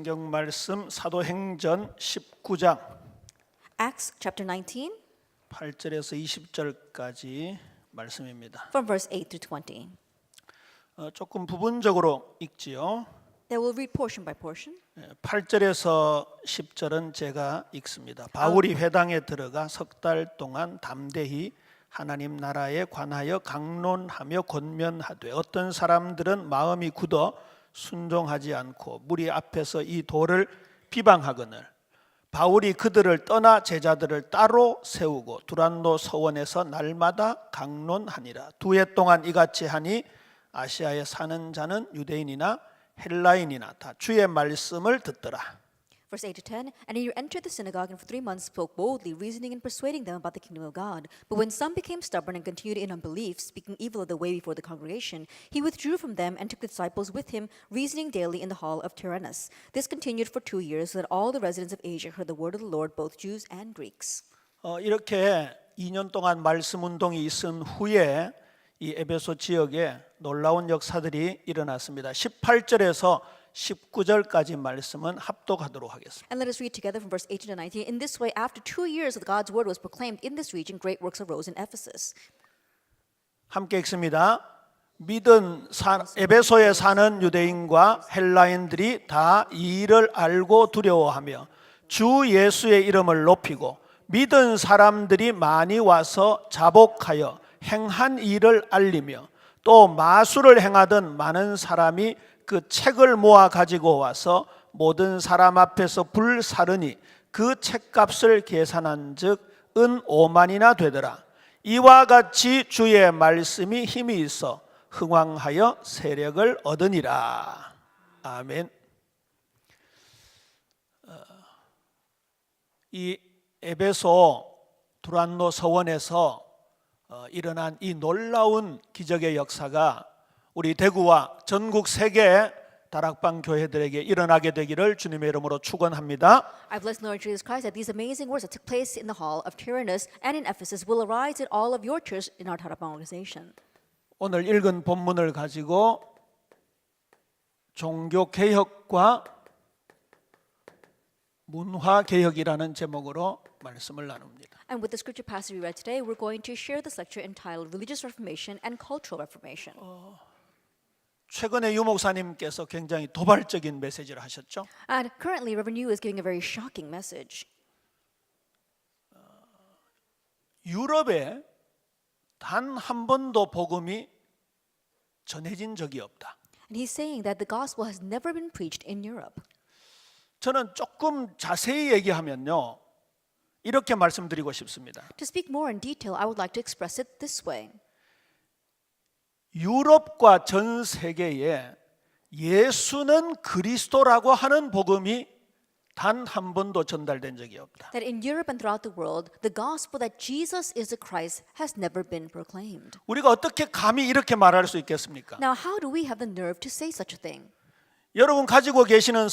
성경 말씀 사도행전 19장 Acts chapter 19 8절에서 20절까지 말씀입니다. from verse 8 through 20. 조금 부분적으로 읽지요. They will read portion by portion. 8절에서 10절은 제가 읽습니다. 바울이 회당에 들어가 석 달 동안 담대히 하나님 나라에 관하여 강론하며 권면하되 어떤 사람들은 마음이 굳어 순종하지 않고 무리 앞에서 이 도를 비방하거늘 바울이 그들을 떠나 제자들을 따로 세우고 두란노 서원에서 날마다 강론하니라. 2해 동안 이같이 하니 아시아에 사는 자는 유대인이나 헬라인이나 다 주의 말씀을 듣더라. Verse 8 to 10. And he entered the synagogue and for 3 months spoke boldly, reasoning and persuading them about the kingdom of God. But when some became stubborn and continued in unbelief, speaking evil of the way before the congregation, he withdrew from them and took the disciples with him, reasoning daily in the hall of Tyrannus. This continued for 2 years, so that all the residents of Asia heard the word of the Lord, both Jews and Greeks. 이렇게 2년 동안 말씀 운동이 있은 후에 이 에베소 지역에 놀라운 역사들이 일어났습니다. 18절에서 19절까지 말씀은 합독하도록 하겠습니다. And let us read together from verse 18 to 19. In this way, after 2 years that God's word was proclaimed in this region, great works arose in Ephesus. 함께 읽습니다. 믿은 에베소에 사는 유대인과 헬라인들이 다 이 일을 알고 두려워하며 주 예수의 이름을 높이고 믿은 사람들이 많이 와서 자복하여 행한 일을 알리며 또 마술을 행하던 많은 사람이 그 책을 모아 가지고 와서 모든 사람 앞에서 불사르니 그 책값을 계산한즉 은 5만이나 되더라. 이와 같이 주의 말씀이 힘이 있어 흥왕하여 세력을 얻으니라. 아멘. 이 에베소 두란노 서원에서 일어난 이 놀라운 기적의 역사가 우리 대구와 전국 세계 다락방 교회들에게 일어나게 되기를 주님의 이름으로 축원합니다. I bless the Lord Jesus Christ that these amazing words that took place in the hall of Tyrannus and in Ephesus will arise in all of your church in our Tarapang organization. 오늘 읽은 본문을 가지고 종교 개혁과 문화 개혁이라는 제목으로 말씀을 나눕니다. And with the scripture passage we read today, we're going to share this lecture entitled Religious Reformation and Cultural Reformation. 최근에 유 목사님께서 굉장히 도발적인 메시지를 하셨죠. And currently, Reverend Yu is giving a very shocking message. 유럽에 단 한 번도 복음이 전해진 적이 없다. And he's saying that the gospel has never been preached in Europe. 저는 조금 자세히 얘기하면요, 이렇게 말씀드리고 싶습니다. To speak more in detail, I would like to express it this way. 유럽과 전 세계에 예수는 그리스도라고 하는 복음이 단 한 번도 전달된 적이 없다. That in Europe and throughout the world, the gospel that Jesus is the Christ has never been proclaimed. 우리가 어떻게 감히 이렇게 말할 수 있겠습니까? Now, how do we have the nerve to say such a thing? 여러분 가지고 계시는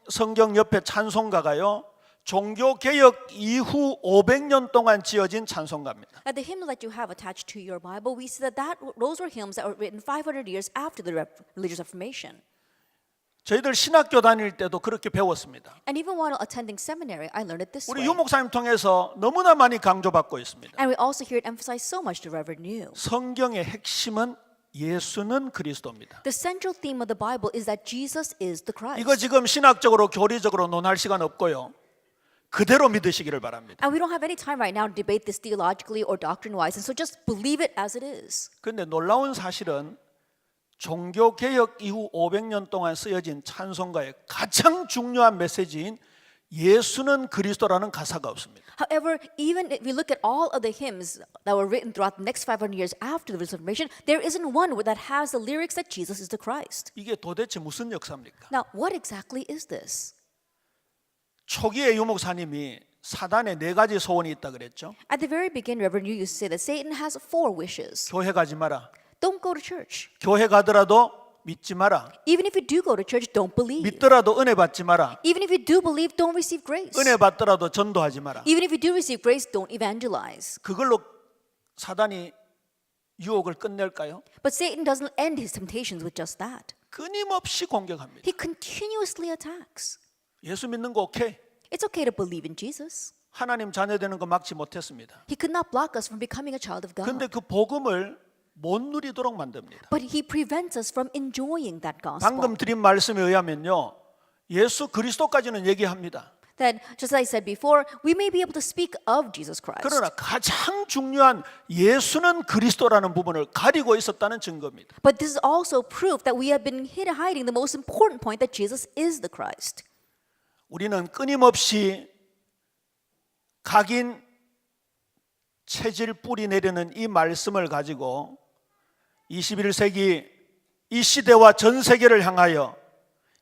성경 옆에 찬송가가요, 종교 개혁 이후 500년 동안 지어진 찬송가입니다. At the hymnal that you have attached to your Bible, we see that those were hymns that were written 500 years after the religious reformation. 저희들 신학교 다닐 때도 그렇게 배웠습니다. And even while attending seminary, I learned it this 우리 way. 유 목사님 통해서 너무나 많이 강조받고 있습니다. And we also hear it emphasized so much to Reverend Yu. 성경의 핵심은 예수는 그리스도입니다. The central theme of the Bible is that Jesus is the Christ. 이거 지금 신학적으로 교리적으로 논할 시간 없고요. 그대로 믿으시기를 바랍니다. And we don't have any time right now to debate this theologically or doctrine-wise, and so just believe it as it is. 그런데 놀라운 사실은 종교 개혁 이후 500년 동안 쓰여진 찬송가의 가장 중요한 메시지인 예수는 그리스도라는 가사가 없습니다. However, even if we look at all of the hymns that were written throughout the next 500 years after the Reformation, there isn't one that has the lyrics that Jesus is the Christ. 이게 도대체 무슨 역사입니까? Now, what exactly is this? 초기에 유 목사님이 사단에 4가지 소원이 있다 그랬죠. At the very beginning, Reverend Yu used to say that Satan has 4 wishes. 교회 가지 마라. Don't go to church. 교회 가더라도 믿지 마라. Even if you do go to church, don't believe. 믿더라도 은혜 받지 마라. Even if you do believe, don't receive grace. 은혜 받더라도 전도하지 마라. Even if you do receive grace, don't evangelize. 그걸로 사단이 유혹을 끝낼까요? But Satan doesn't end his temptations with just that. 끊임없이 공격합니다. He continuously attacks. 예수 믿는 거 오케이. It's okay to believe in Jesus. 하나님 자녀 되는 거 막지 못했습니다. He could not block us from becoming a child of God. 근데 그 복음을 못 누리도록 만듭니다. But he prevents us from enjoying that gospel. 방금 드린 말씀에 의하면요, 예수 그리스도까지는 얘기합니다. That, just as I said before, we may be able to speak of Jesus Christ. 그러나 가장 중요한 예수는 그리스도라는 부분을 가리고 있었다는 증거입니다. But this is also proof that we have been hiding the most important point that Jesus is the Christ. 우리는 끊임없이 각인 체질 뿌리 내리는 이 말씀을 가지고 21세기 이 시대와 전 세계를 향하여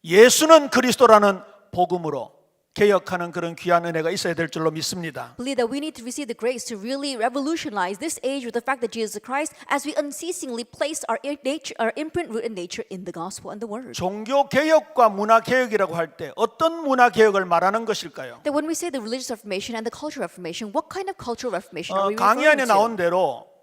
예수는 그리스도라는 복음으로 개혁하는 그런 귀한 은혜가 있어야 될 줄로 믿습니다. Believe that we need to receive the grace to really revolutionize this age with the fact that Jesus Christ, as we unceasingly place our imprint, root, and nature in the gospel and the word. 종교 개혁과 문화 개혁이라고 할 때 어떤 문화 개혁을 말하는 것일까요? That when we say the religious reformation and the cultural reformation, what kind of cultural reformation are we 강의 안에 referring 나온 to? 대로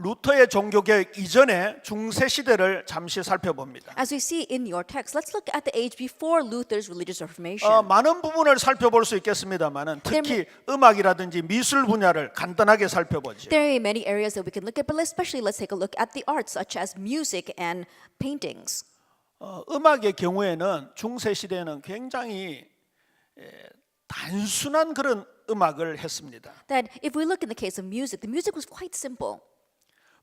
루터의 종교 개혁 이전에 중세 시대를 잠시 살펴봅니다. As we see in your text, let's look at the age before Luther's religious reformation. 많은 부분을 살펴볼 수 있겠습니다만은 특히 음악이라든지 미술 분야를 간단하게 살펴보죠. There are many areas that we can look at, but especially let's take a look at the arts, such as music and paintings. 음악의 경우에는 중세 시대에는 굉장히 단순한 그런 음악을 했습니다. That if we look in the case of music, the music was quite simple.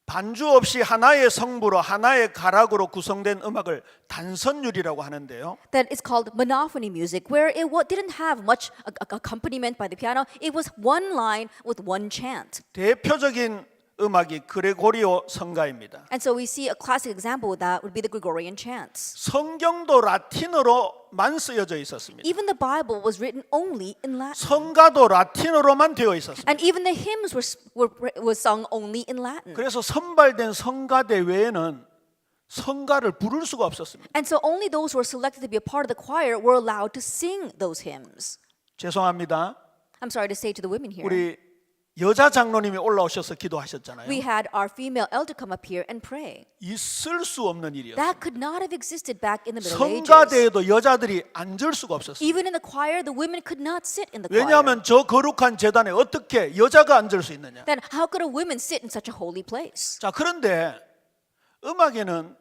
반주 없이 하나의 성부로 하나의 가락으로 구성된 음악을 단선율이라고 하는데요. That is called monophony music, where it didn't have much accompaniment by the piano. It was one line with one chant. 대표적인 음악이 그레고리오 성가입니다. And so we see a classic example of that would be the Gregorian chants. 성경도 라틴어로만 쓰여져 있었습니다. Even the Bible was written only in Latin. 성가도 라틴어로만 되어 있었습니다. And even the hymns were sung only in Latin. 그래서 선발된 성가대 외에는 성가를 부를 수가 없었습니다. And so only those who were selected to be a part of the choir were allowed to sing those hymns. 죄송합니다. I'm sorry to say to the women here. 우리 여자 장로님이 올라오셔서 기도하셨잖아요. We had our female elder come up here and pray. 있을 수 없는 일이었어요. That could not have existed back in the Middle Ages. 성가대에도 여자들이 앉을 수가 없었어요. Even in the choir, the women could not sit in the choir. 왜냐하면 저 거룩한 제단에 어떻게 여자가 앉을 수 있느냐. Then how could a woman sit in such a holy place? 자, 그런데 음악에는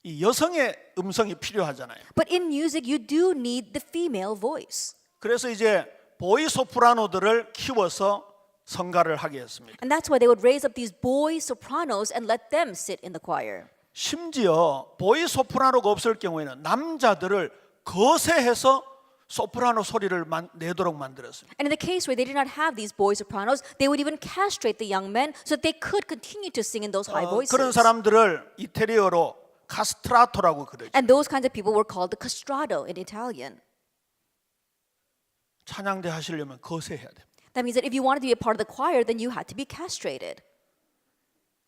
이 여성의 음성이 필요하잖아요. But in music, you do need the female voice. 그래서 이제 보이 소프라노들을 키워서 성가를 하게 했습니다. And that's why they would raise up these boy sopranos and let them sit in the choir. 심지어 보이 소프라노가 없을 경우에는 남자들을 거세해서 소프라노 소리를 내도록 만들었습니다. And in the case where they did not have these boy sopranos, they would even castrate the young men so that they could continue to sing in those high voices. 그런 사람들을 이태리어로 카스트라토라고 그러죠. And those kinds of people were called the castrato in Italian. 찬양대 하시려면 거세해야 됩니다. That means that if you wanted to be a part of the choir, then you had to be castrated.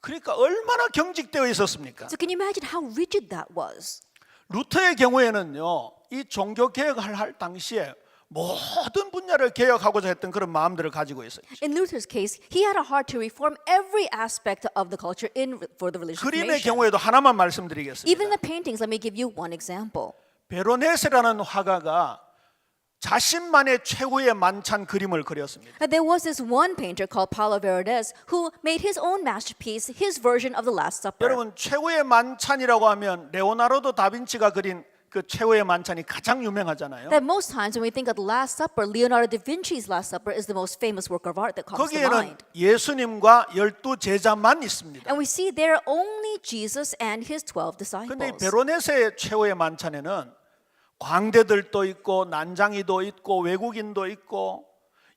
그러니까 얼마나 경직되어 있었습니까? So can you imagine how rigid that was? 루터의 경우에는요, 이 종교 개혁을 할 당시에 모든 분야를 개혁하고자 했던 그런 마음들을 가지고 있어요. In Luther's case, he had a heart to reform every aspect of the culture for the religious 그림의 reformation. 경우에도 하나만 말씀드리겠습니다. Even the paintings, let me give you one example. 베로네세라는 화가가 자신만의 최후의 만찬 그림을 그렸습니다. There was this one painter called Paolo Veronese who made his own masterpiece, his version of the Last Supper. 여러분, 최후의 만찬이라고 하면 레오나르도 다빈치가 그린 그 최후의 만찬이 가장 유명하잖아요. That most times when we think of the Last Supper, Leonardo da Vinci's Last Supper is the most famous work of art that comes to 거기에는 mind. 예수님과 12 제자만 있습니다. And we see there only Jesus and his 12 근데 이 disciples. 베로네세의 최후의 만찬에는 광대들도 있고 난장이도 있고 외국인도 있고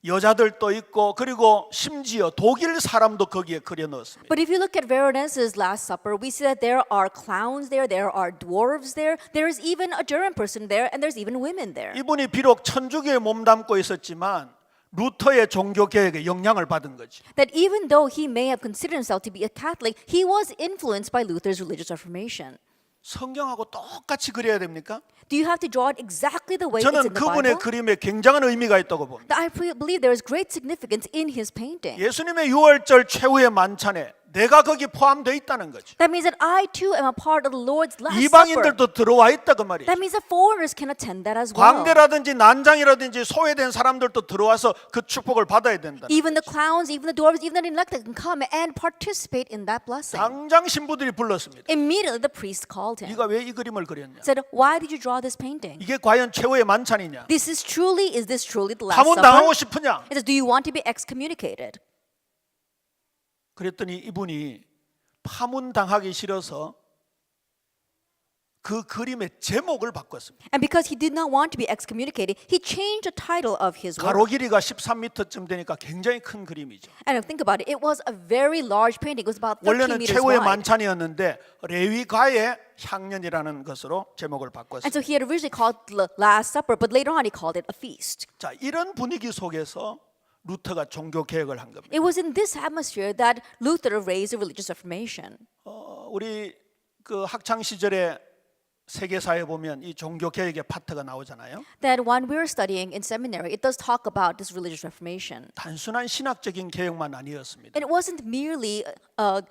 여자들도 있고 그리고 심지어 독일 사람도 거기에 그려 넣었습니다. But if you look at Veronese's Last Supper, we see that there are clowns there are dwarves there is even a German person there, and there's even women there. 이분이 비록 천주교에 몸담고 있었지만 루터의 종교 개혁에 영향을 받은 거지. That even though he may have considered himself to be a Catholic, he was influenced by Luther's religious reformation. 성경하고 똑같이 그려야 됩니까? Do you have to draw it exactly the way it's in 저는 the 그분의 Bible? 그림에 굉장한 의미가 있다고 봅니다. I believe there is great significance in his painting. 예수님의 유월절 최후의 만찬에 내가 거기 포함되어 있다는 거죠. That means that I too am a part of the Lord's Last Supper. 이방인들도 들어와 있다 그 말이에요. That means that foreigners can attend that as well. 광대라든지 난장이라든지 소외된 사람들도 들어와서 그 축복을 받아야 된다. Even the clowns, even the dwarves, even the elected can come and participate in that blessing. 당장 신부들이 불렀습니다. Immediately the priest called him. 네가 왜 이 그림을 그렸냐? Said, why did you draw this painting? 이게 과연 최후의 만찬이냐? Is this truly the Last 파문 당하고 Supper? 싶으냐? It says, do you want to be excommunicated? 그랬더니 이분이 파문 당하기 싫어서 그 그림의 제목을 바꿨습니다. And because he did not want to be excommunicated, he changed the title of his work. 가로 길이가 13m쯤 되니까 굉장히 큰 그림이죠. And think about it, it was a very large painting. It was about 13 원래는 meters 최후의 wide. 만찬이었는데 레위가의 향년이라는 것으로 제목을 And 바꿨습니다. so he had originally called the Last Supper, but later on he called it a feast. 자, 이런 분위기 속에서 루터가 종교 개혁을 한 겁니다. It was in this atmosphere that Luther raised the religious reformation. 우리 그 학창 시절에 세계사에 보면 이 종교 개혁의 파트가 나오잖아요. That when we were studying in seminary, it does talk about this religious reformation. 단순한 신학적인 개혁만 아니었습니다. And it wasn't merely a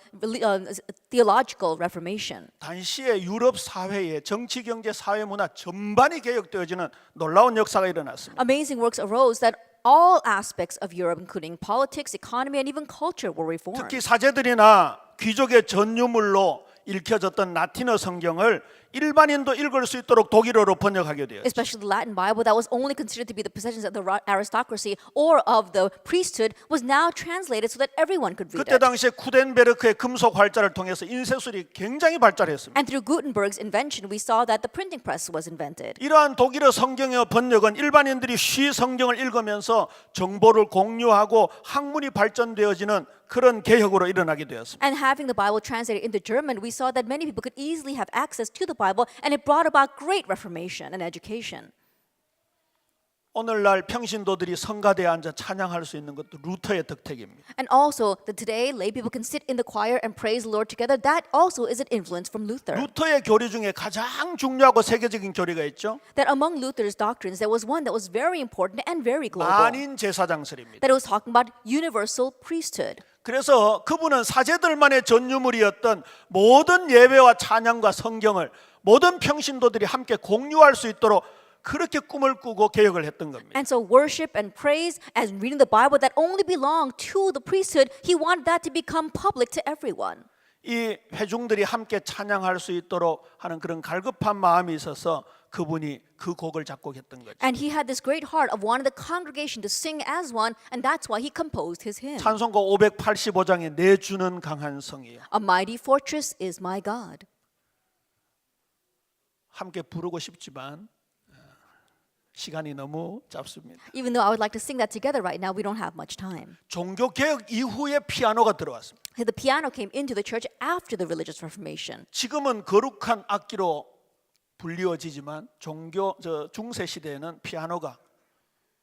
theological reformation. 당시의 유럽 사회의 정치, 경제, 사회, 문화 전반이 개혁되어지는 놀라운 역사가 일어났습니다. Amazing works arose that all aspects of Europe, including politics, economy, and even culture, were reformed. 특히 사제들이나 귀족의 전유물로 읽혀졌던 라틴어 성경을 일반인도 읽을 수 있도록 독일어로 번역하게 되었죠. Especially the Latin Bible that was only considered to be the possessions of the aristocracy or of the priesthood was now translated so that everyone could read 그때 it. 당시에 쿠덴베르크의 금속 활자를 통해서 인쇄술이 굉장히 발달했습니다. And through Gutenberg's invention, we saw that the printing press was invented. 이러한 독일어 성경의 번역은 일반인들이 쉬 성경을 읽으면서 정보를 공유하고 학문이 발전되어지는 그런 개혁으로 일어나게 되었습니다. And having the Bible translated into German, we saw that many people could easily have access to the Bible, and it brought about great reformation and education. 오늘날 평신도들이 성가대에 앉아 찬양할 수 있는 것도 루터의 덕택입니다. And also, that today lay people can sit in the choir and praise the Lord together. That also is an influence from Luther. 루터의 교리 중에 가장 중요하고 세계적인 교리가 있죠. That among Luther's doctrines, there was one that was very important and very global. 만인 제사장설입니다. That it was talking about universal priesthood. 그래서 그분은 사제들만의 전유물이었던 모든 예배와 찬양과 성경을 모든 평신도들이 함께 공유할 수 있도록 그렇게 꿈을 꾸고 개혁을 했던 겁니다. And so worship and praise and reading the Bible that only belonged to the priesthood, he wanted that to become public to everyone. 이 회중들이 함께 찬양할 수 있도록 하는 그런 갈급한 마음이 있어서 그분이 그 곡을 작곡했던 거죠. And he had this great heart of wanting the congregation to sing as one, and that's why he composed his hymn. 찬송가 585장에 내 주는 강한 성이요. A mighty fortress is my God. 함께 부르고 싶지만 시간이 너무 짧습니다. Even though I would like to sing that together right now, we don't have much time. 종교 개혁 이후에 피아노가 들어왔습니다. The piano came into the church after the religious reformation. 지금은 거룩한 악기로 불리워지지만 중세 시대에는 피아노가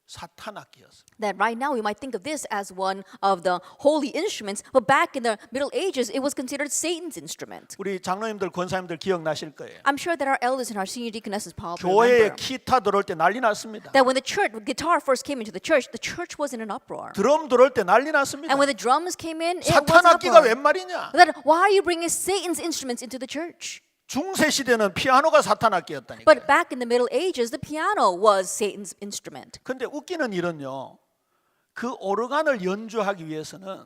사탄 악기였습니다. That right now we might think of this as one of the holy instruments, but back in the Middle Ages it was considered Satan's instrument. 우리 장로님들 권사님들 기억나실 거예요. I'm sure that our elders and our senior deaconesses probably 교회에 remember 기타 들어올 때 난리 났습니다. that when the guitar first came into the church was in an uproar. 드럼 들어올 때 난리 났습니다. And when the drums came in, it was 사탄 an 악기가 uproar. 웬 말이냐? That why are you bringing Satan's instruments into the church? 중세 시대는 피아노가 사탄 악기였다니까. But back in the Middle Ages, the piano was Satan's instrument. 근데 웃기는 일은요. 그 오르간을 연주하기 위해서는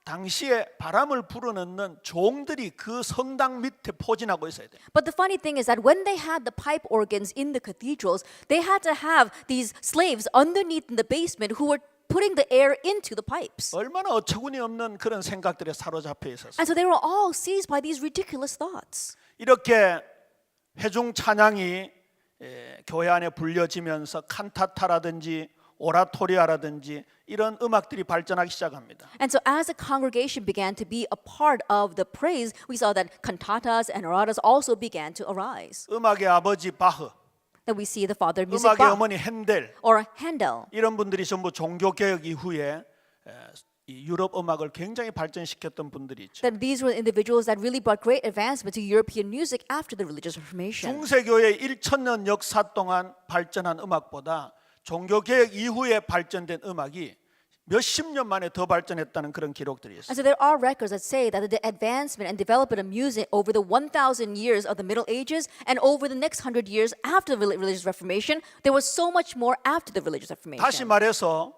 당시에 바람을 불어넣는 종들이 그 성당 밑에 포진하고 있어야 돼요. But the funny thing is that when they had the pipe organs in the cathedrals, they had to have these slaves underneath in the basement who were putting the air into the pipes. 얼마나 어처구니 없는 그런 생각들에 사로잡혀 있었어요. And so they were all seized by these ridiculous thoughts. 이렇게 회중 찬양이 교회 안에 불려지면서 칸타타라든지 오라토리아라든지 이런 음악들이 발전하기 시작합니다. And so as the congregation began to be a part of the praise, we saw that cantatas and oratas also began to arise. 음악의 아버지 바흐, That we see the father of music, 음악의 Bach, 어머니 핸델 or Handel. 이런 분들이 전부 종교 개혁 이후에 이 유럽 음악을 굉장히 발전시켰던 분들이 있죠. That these were individuals that really brought great advancement to European music after the religious reformation. 중세교회 1000년 역사 동안 발전한 음악보다 종교 개혁 이후에 발전된 음악이 몇십 년 만에 더 발전했다는 그런 기록들이 And 있어요. so there are records that say that the advancement and development of music over the 1,000 years of the Middle Ages and over the next 100 years after the religious Reformation, there was so much more after the religious 다시 Reformation. 말해서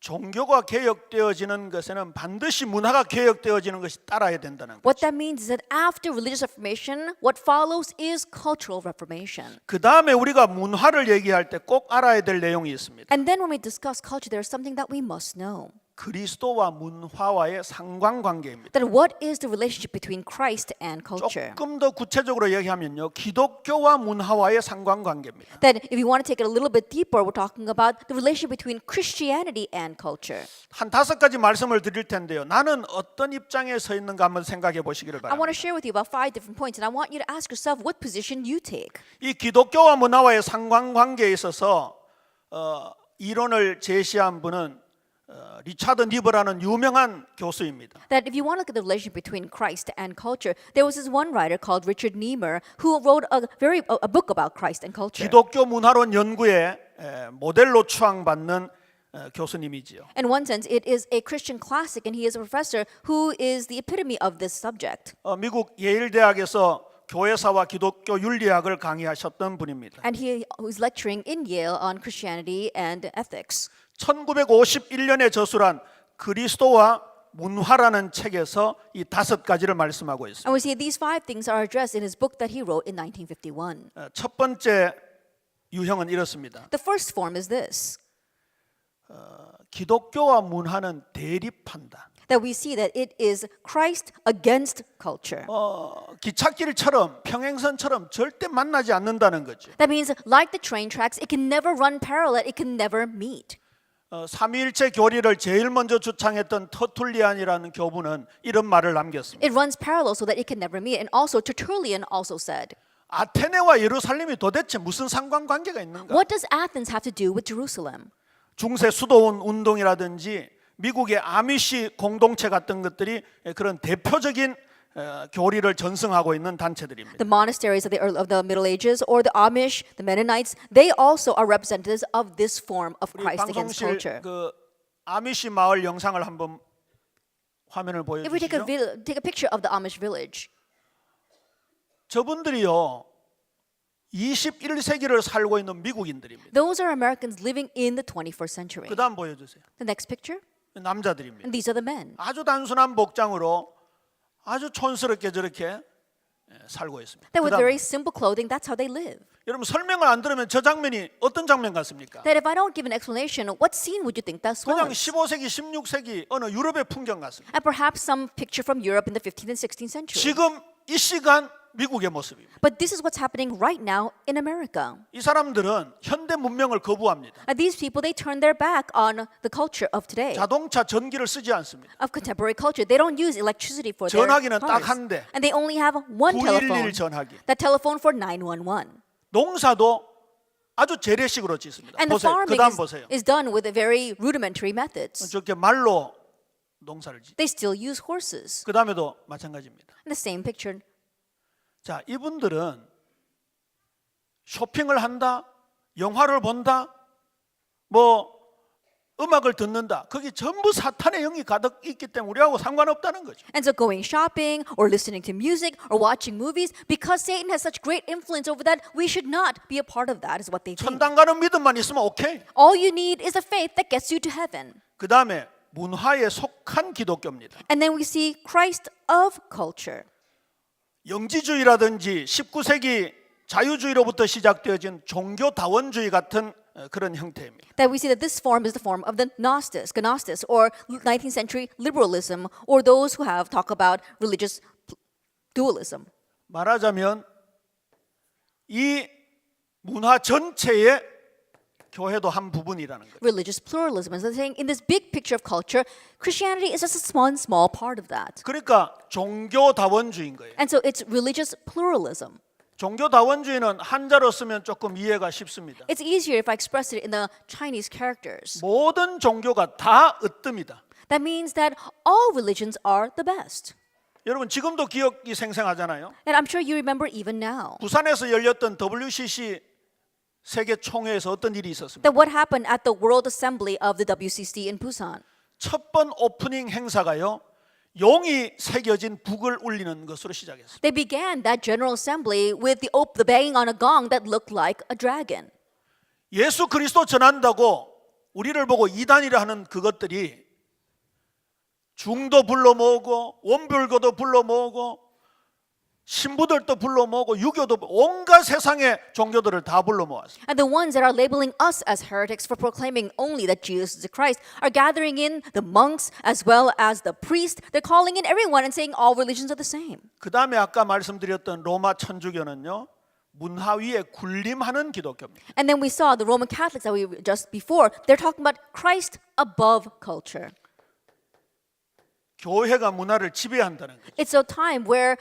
종교가 개혁되어지는 것에는 반드시 문화가 개혁되어지는 것이 따라야 된다는 거죠. What that means is that after religious Reformation, what follows is cultural Reformation. 그 다음에 우리가 문화를 얘기할 때 꼭 알아야 될 내용이 있습니다. And then when we discuss culture, there's something that we must know. 그리스도와 문화와의 상관관계입니다. That what is the relationship between Christ and culture? 조금 더 구체적으로 얘기하면요, 기독교와 문화와의 상관관계입니다. That if you want to take it a little bit deeper, we're talking about the relationship between Christianity and culture. 한 5가지 말씀을 드릴 텐데요. 나는 어떤 입장에 서 있는가 한번 생각해 보시기를 I want 바랍니다. to share with you about 5 different points, and I want you to ask yourself what position you take. 이 기독교와 문화와의 상관관계에 있어서 이론을 제시한 분은 리차드 니버라는 유명한 교수입니다. That if you want to look at the relationship between Christ and culture, there was this one writer called Richard Niemeyer who wrote a book about Christ and culture. 기독교 문화론 연구의 모델로 추앙받는 교수님이지요. In one sense, it is a Christian classic, and he is a professor who is the epitome of this subject. 미국 예일 대학에서 교회사와 기독교 윤리학을 강의하셨던 분입니다. And he was lecturing in Yale on Christianity and ethics. 1951년에 저술한 그리스도와 문화라는 책에서 이 5가지를 말씀하고 있습니다. And we see these 5 things are addressed in his book that he wrote in 1951. 첫 번째 유형은 이렇습니다. The first form is this, 기독교와 문화는 대립한다. that we see that it is Christ against culture. 기찻길처럼 평행선처럼 절대 만나지 않는다는 거죠. That means, like the train tracks, it can never run parallel, it can never meet. 삼위일체 교리를 제일 먼저 주창했던 터툴리안이라는 교부는 이런 말을 남겼습니다. It runs parallel so that it can never meet. And also, Tertullian also said, 아테네와 예루살렘이 도대체 무슨 상관관계가 있는가? what does Athens have to do with Jerusalem? 중세 수도원 운동이라든지 미국의 아미시 공동체 같은 것들이 그런 대표적인 교리를 전승하고 있는 단체들입니다. The monasteries of the Middle Ages or the Amish, the Mennonites, they also are representatives of this form of 우리 Christ against 방송실 culture. 그 아미시 마을 영상을 한번 화면을 If we take 보여주시죠. take a picture of the Amish village, 저분들이요 21세기를 살고 있는 미국인들입니다. those are Americans living in the 21st century. 그 다음 보여주세요. The next picture, 남자들입니다. and these are the men. 아주 단순한 복장으로 아주 촌스럽게 저렇게 살고 있습니다. That with 그다음, very simple clothing, that's how they live. 여러분 설명을 안 들으면 저 장면이 어떤 장면 같습니까? That if I don't give an explanation, what scene would you think that 그냥 was? 15세기, 16세기 어느 유럽의 풍경 같습니다. And perhaps some picture from Europe in the 15th and 16th century. 지금 이 시간 미국의 모습입니다. But this is what's happening right now in America. 이 사람들은 현대 문명을 거부합니다. And these people, they turn their back on the culture of today, 자동차 전기를 쓰지 않습니다. of contemporary culture. They don't use electricity for their 전화기는 딱 cars. 한 대. And they only have one 911 telephone, 전화기. that telephone for 911. 농사도 아주 재래식으로 짓습니다. And the 보세요. farming 그다음 보세요. is done with a very rudimentary methods. 저렇게 말로 농사를 짓. They still use horses. 그다음에도 마찬가지입니다. And the same picture. 자, 이분들은 쇼핑을 한다, 영화를 본다, 뭐 음악을 듣는다. 거기 전부 사탄의 영이 가득 있기 때문에 우리하고 상관없다는 거죠. And so going shopping or listening to music or watching movies, because Satan has such great influence over that, we should not be a part of that, is what they think. 천당 가는 믿음만 있으면 오케이. All you need is a faith that gets you to heaven. 그 다음에 문화에 속한 기독교입니다. And then we see Christ of culture. 영지주의라든지 19세기 자유주의로부터 시작되어진 종교다원주의 같은 그런 형태입니다. That we see that this form is the form of the Gnostics, or 19th century liberalism, or those who have talk about religious dualism. 말하자면 이 문화 전체의 교회도 한 부분이라는 거죠. Religious pluralism. And so saying in this big picture of culture, Christianity is just a small part of that. 그러니까 종교다원주의인 거예요. And so it's religious pluralism. 종교다원주의는 한자로 쓰면 조금 이해가 쉽습니다. It's easier if I express it in the Chinese characters. 모든 종교가 다 으뜸이다. That means that all religions are the best. 여러분 지금도 기억이 생생하잖아요. And I'm sure you remember even now. 부산에서 열렸던 WCC 세계 총회에서 어떤 일이 있었습니까? Then what happened at the World Assembly of the WCC in Busan? 첫 번 오프닝 행사가요. 용이 새겨진 북을 울리는 것으로 시작했습니다. They began that General Assembly with the banging on a gong that looked like a dragon. 예수 그리스도 전한다고 우리를 보고 이단이라 하는 그것들이 중도 불러 모으고 원불교도 불러 모으고 신부들도 불러 모으고 유교도 온갖 세상의 종교들을 다 불러 모았습니다. And the ones that are labeling us as heretics for proclaiming only that Jesus is the Christ are gathering in the monks as well as the priests. They're calling in everyone and saying all religions are the same. 그 다음에 아까 말씀드렸던 로마 천주교는요. 문화 위에 군림하는 기독교입니다. And then we saw the Roman Catholics that we just before. They're talking about Christ above culture. 교회가 문화를 지배한다는 거죠. It's a time where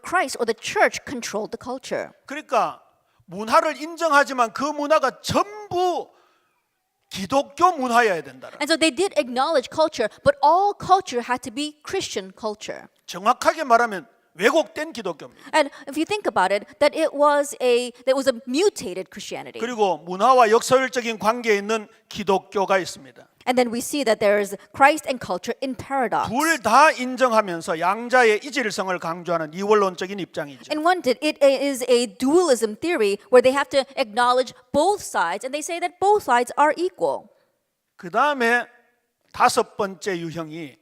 Christ or the church controlled the culture. 그러니까 문화를 인정하지만 그 문화가 전부 기독교 문화여야 된다는. And so they did acknowledge culture, but all culture had to be Christian culture. 정확하게 말하면 왜곡된 기독교입니다. And if you think about it, that was a mutated Christianity. 그리고 문화와 역사적인 관계에 있는 기독교가 있습니다. And then we see that there is Christ and culture in paradox. 둘 다 인정하면서 양자의 이질성을 강조하는 이원론적인 입장이죠. And one did it is a dualism theory where they have to acknowledge both sides, and they say that both sides are equal. 그 다음에 다섯 번째 유형이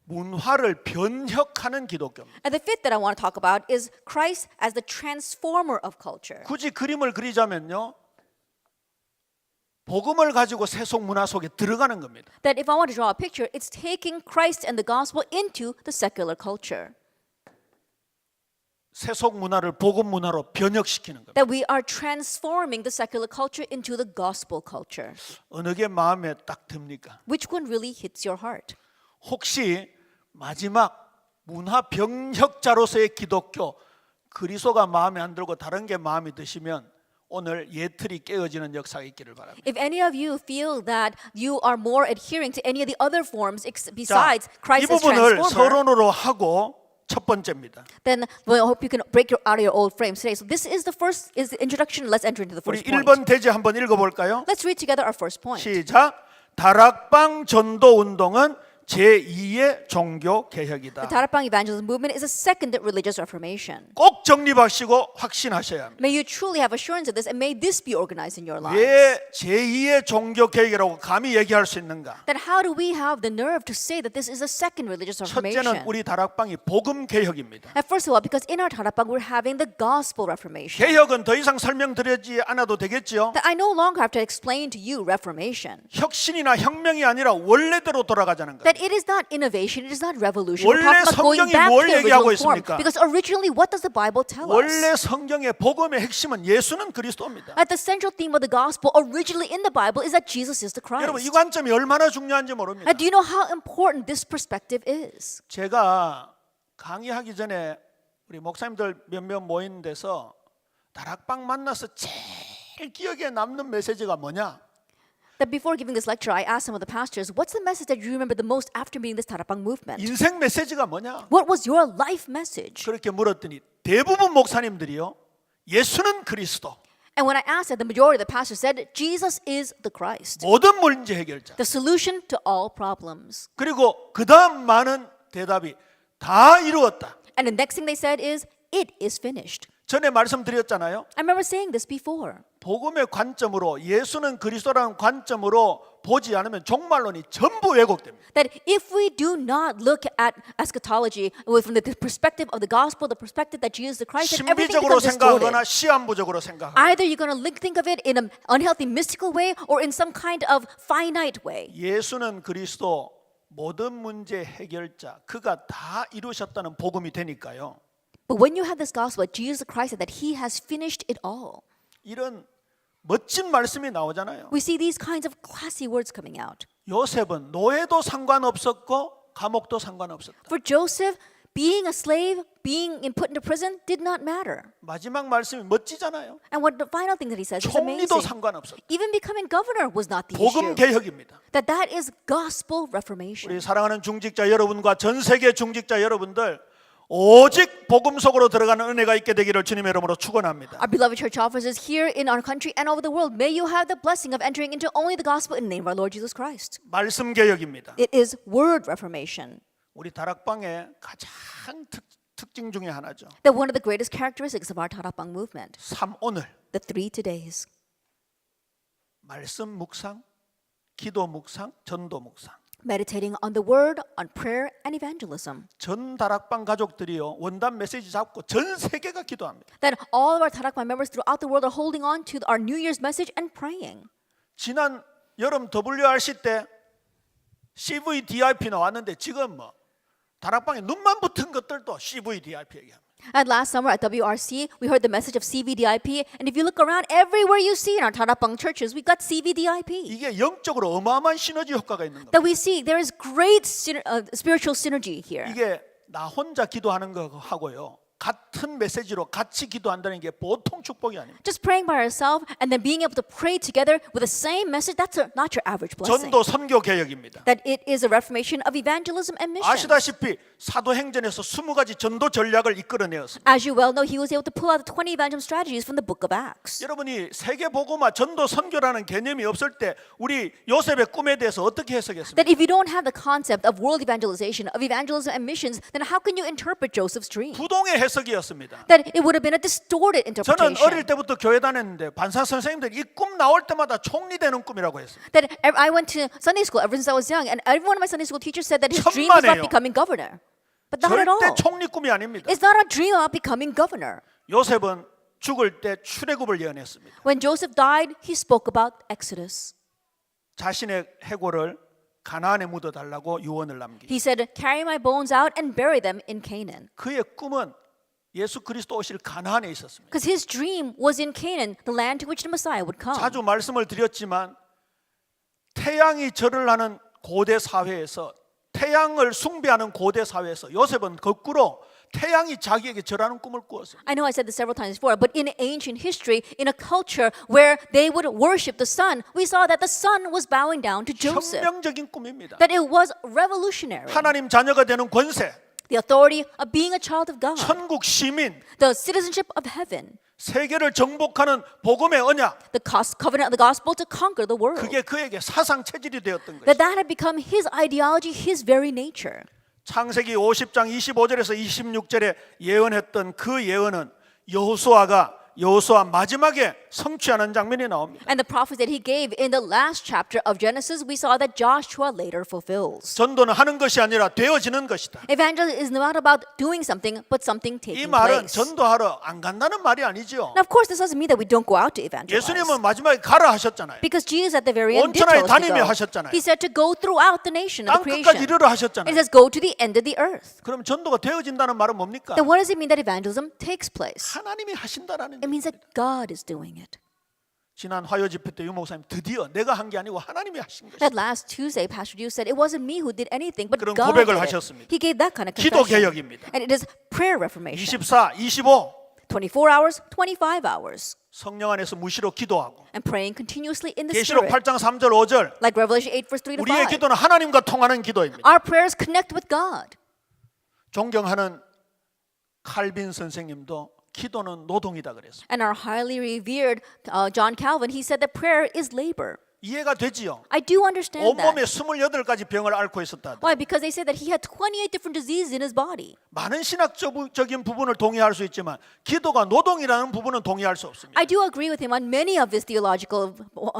문화를 변혁하는 기독교입니다. And the fifth that I want to talk about is Christ as the transformer of culture. 굳이 그림을 그리자면요. 복음을 가지고 세속 문화 속에 들어가는 겁니다. That if I want to draw a picture, it's taking Christ and the gospel into the secular culture. 세속 문화를 복음 문화로 변혁시키는 겁니다. That we are transforming the secular culture into the gospel culture. 어느 게 마음에 딱 듭니까? Which one really hits your heart? 혹시 마지막 문화 병혁자로서의 기독교 그리스도가 마음에 안 들고 다른 게 마음에 드시면 오늘 예틀이 깨어지는 역사가 있기를 바랍니다. If any of you feel that you are more adhering to any of the other forms 자, besides 이 Christ as 부분을 transformer, 서론으로 하고 첫 번째입니다. then I hope you can break out of your old frames today. So this is the first, is the introduction. Let's enter into the 우리 first point. 1번 대제 한번 읽어볼까요? Let's read together our first point. 시작. 다락방 전도 운동은 제2의 종교 The 개혁이다. Tarapang evangelism movement is a second religious reformation. 꼭 정립하시고 확신하셔야 합니다. May you truly have assurance of this, and may this be organized in your lives. 왜 제2의 종교 개혁이라고 감히 얘기할 수 있는가? That how do we have the nerve to say that this is a second religious 첫째는 reformation? 우리 다락방이 복음 개혁입니다. And first of all, because in our Tarapang we're having the gospel reformation. 개혁은 더 이상 설명드리지 않아도 되겠지요. That I no longer have to explain to you reformation. 혁신이나 혁명이 아니라 원래대로 돌아가자는 거예요. That it is not innovation, it is not revolution. We're 원래 talking about going 성경이 back 뭘 to the 얘기하고 original form. 있습니까? Because originally, what does the Bible tell us? 원래 성경의 복음의 핵심은 예수는 그리스도입니다. At the central theme of the gospel, originally in the Bible, is that Jesus is the 여러분 이 Christ. 관점이 얼마나 중요한지 모릅니다. And do you know how important this perspective is? 제가 강의하기 전에 우리 목사님들 몇몇 모인 데서 다락방 만나서 제일 기억에 남는 메시지가 뭐냐? That before giving this lecture, I asked some of the pastors, what's the message that you remember the most after meeting this Tarapang movement? 인생 메시지가 뭐냐? What was your life message? 그렇게 물었더니 대부분 목사님들이요. 예수는 그리스도. And when I asked that, the majority of the pastors said, Jesus is the Christ, 모든 문제 해결자. the solution to all problems. 그리고 그 다음 많은 대답이 다 이루었다. And the next thing they said is, it is finished. 전에 말씀드렸잖아요. I remember saying this before. 복음의 관점으로 예수는 그리스도라는 관점으로 보지 않으면 종말론이 전부 왜곡됩니다. That if we do not look at eschatology from the perspective of the gospel, the perspective that Jesus is the Christ, then everything 신비적으로 becomes distorted. 생각하거나 시한부적으로 생각하거나 Either you're going to think of it in an unhealthy mystical way or in some kind of finite way. 예수는 그리스도 모든 문제 해결자 그가 다 이루셨다는 복음이 되니까요. But when you have this gospel that Jesus Christ, that He has finished it all, 이런 멋진 말씀이 나오잖아요. we see these kinds of classy words coming out. 요셉은 노예도 상관없었고 감옥도 상관없었다. For Joseph, being a slave, being put into prison did not matter. 마지막 말씀이 멋지잖아요. And what the final thing that he says is 총리도 amazing. 상관없었다. Even becoming governor was not the 복음 issue. 개혁입니다. That is gospel reformation. 우리 사랑하는 중직자 여러분과 전 세계 중직자 여러분들 오직 복음 속으로 들어가는 은혜가 있게 되기를 주님의 이름으로 축원합니다. Our beloved church officers here in our country and over the world, may you have the blessing of entering into only the gospel in the name of our Lord Jesus Christ. 말씀 개혁입니다. It is word reformation. 우리 다락방의 가장 특징 중에 하나죠. That one of the greatest characteristics of our Tarapang movement, 3오늘 the 3 todays. 말씀 묵상, 기도 묵상, 전도 묵상. Meditating on the word, on prayer and evangelism. 전 다락방 가족들이요 원단 메시지 잡고 전 세계가 기도합니다. That all of our Tarakpan members throughout the world are holding on to our New Year's message and praying. 지난 여름 WRC 때 CVDIP 나왔는데 지금 뭐 다락방에 눈만 붙은 것들도 CVDIP 얘기합니다. And last summer at WRC, we heard the message of CVDIP. And if you look around, everywhere you see in our Tarapang churches, we got CVDIP. 이게 영적으로 어마어마한 시너지 효과가 있는 겁니다. That we see there is great spiritual synergy here. 이게 나 혼자 기도하는 거하고요. 같은 메시지로 같이 기도한다는 게 보통 축복이 아닙니다. Just praying by ourselves and then being able to pray together with the same message, that's not your average blessing. 전도 선교 개혁입니다. That it is a reformation of evangelism and mission. 아시다시피 사도행전에서 20가지 전도 전략을 이끌어내었습니다. As you well know, he was able to pull out the 20 evangelism strategies from the book of Acts. 여러분이 세계 복음화 전도 선교라는 개념이 없을 때 우리 요셉의 꿈에 대해서 어떻게 해석했습니까? That if you don't have the concept of world evangelization, of evangelism and missions, then how can you interpret Joseph's dream? 부동의 해석이었습니다. That it would have been a distorted 저는 어릴 interpretation. 때부터 교회 다녔는데 반사 선생님들이 이 꿈 나올 때마다 총리 되는 꿈이라고 했어요. That I went to Sunday school ever since I was young, and every one of my Sunday school teachers said that his dream was 천만에요. about becoming governor. But not at 절대 all. 총리 꿈이 아닙니다. It's not a dream about becoming governor. 요셉은 죽을 때 출애굽을 예언했습니다. When Joseph died, he spoke about Exodus. 자신의 해골을 가나안에 묻어달라고 유언을 남기고 He said, "Carry my bones out and bury them in Canaan." 그의 꿈은 예수 그리스도 오실 가나안에 있었습니다. Because his dream was in Canaan, the land to which the Messiah would come. 자주 말씀을 드렸지만 태양이 절을 하는 고대 사회에서 태양을 숭배하는 고대 사회에서 요셉은 거꾸로 태양이 자기에게 절하는 꿈을 꾸었습니다. I know I said this several times before, but in ancient history, in a culture where they would worship the sun, we saw that the sun was bowing down to Joseph. 혁명적인 꿈입니다. That it was revolutionary. 하나님 자녀가 되는 권세, The authority of being a child of God. 천국 시민, The citizenship of heaven. 세계를 정복하는 복음의 언약, The covenant of the gospel to conquer the world. 그게 그에게 사상 체질이 되었던 That 것이죠. had become his ideology, his very nature. 창세기 50장 25절에서 26절에 예언했던 그 예언은 여호수아 마지막에 성취하는 장면이 나옵니다. And the prophecy that he gave in the last chapter of Genesis, we saw that Joshua later fulfills. 전도는 하는 것이 아니라 되어지는 것이다. Evangelism is not about doing something, but something 이 taking 말은 place. 전도하러 안 간다는 말이 아니죠. Now, of course, this doesn't mean that we don't go out to evangelize. 예수님은 마지막에 가라 하셨잖아요. Because Jesus at the very end 온 did 천하에 tell us to 다니며 go. 하셨잖아요. He said to go throughout the nation of 땅 the 끝까지 creation. 이르러 It 하셨잖아요. says go to the end of the earth. 그럼 전도가 되어진다는 말은 뭡니까? Then what does it mean that evangelism takes place? 하나님이 하신다라는 It means 얘기입니다. that God is doing it. 지난 화요 집회 때 유 목사님 드디어 내가 한 게 아니고 하나님이 하신 것이다. That last Tuesday, Pastor Yu said it wasn't me who did anything, but 그런 God 고백을 did it. 하셨습니다. He gave that kind of 기도 confession. 개혁입니다. And it is prayer reformation. 24, 25 24 hours, 25 hours. 성령 안에서 무시로 기도하고 And praying continuously in the 계시록 Spirit. 8장 3절 5절 Like Revelation 8, verse 3 to 우리의 5. 기도는 하나님과 통하는 기도입니다. Our prayers connect with God. 존경하는 칼빈 선생님도 기도는 노동이다 그랬어요. And our highly revered John Calvin, he said that prayer is labor. 이해가 되지요. I do understand 온몸에 that. 28가지 병을 앓고 있었다. Why? Because they said that he had 28 different diseases in his body. 많은 신학적인 부분을 동의할 수 있지만 기도가 노동이라는 부분은 동의할 수 없습니다. I do agree with him on many of his theological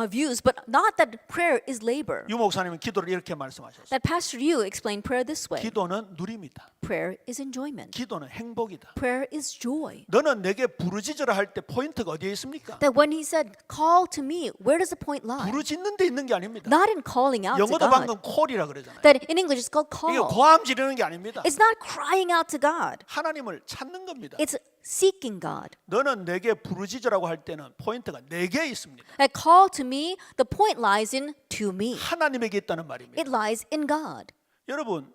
views, but not that prayer is labor. 유 목사님은 기도를 이렇게 말씀하셨어요. That Pastor Yu explained prayer this way. 기도는 누림이다. Prayer is enjoyment. 기도는 행복이다. Prayer is joy. 너는 내게 부르짖으라 할 때 포인트가 어디에 있습니까? That when he said, call to me, where does the point lie? 부르짖는 데 있는 게 아닙니다. Not in calling out to 영어도 God. 방금 콜이라 그러잖아요. That in English it's called 이게 call. 고함 지르는 게 아닙니다. It's not crying out to God. 하나님을 찾는 겁니다. It's seeking God. 너는 내게 부르짖으라고 할 때는 포인트가 내게 있습니다. That call to me, the point lies in to me. 하나님에게 있다는 말입니다. It lies in God. 여러분,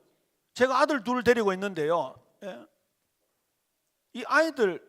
제가 아들 둘 데리고 있는데요. 예. 이 아이들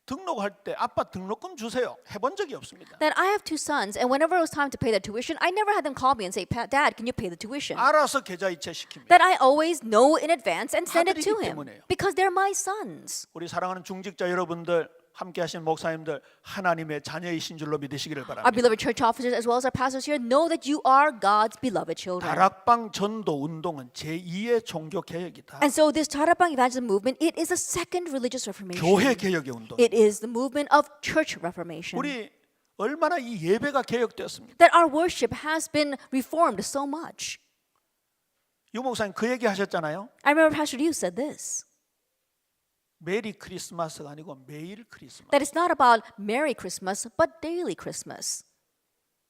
등록할 때 아빠 등록금 주세요 해본 적이 없습니다. That I have two sons, and whenever it was time to pay their tuition, I never had them call me and say, Dad, can you pay the tuition? 알아서 계좌이체 시킵니다. That I always know in advance and send it to 아들이기 him 때문에요. because they're my sons. 우리 사랑하는 중직자 여러분들, 함께 하신 목사님들, 하나님의 자녀이신 줄로 믿으시기를 Our 바랍니다. beloved church officers as well as our pastors here know that you are God's beloved children. 다락방 전도 운동은 제2의 종교 개혁이다. And so this Tarapang evangelism movement, it is a second religious reformation. 교회 개혁의 운동. It is the movement of church reformation. 우리 얼마나 이 예배가 개혁되었습니까? That our worship has been reformed so much. 유 목사님 그 얘기 하셨잖아요. I remember Pastor Liu said this. 메리 크리스마스가 아니고 매일 크리스마스. That it's not about Merry Christmas, but daily Christmas.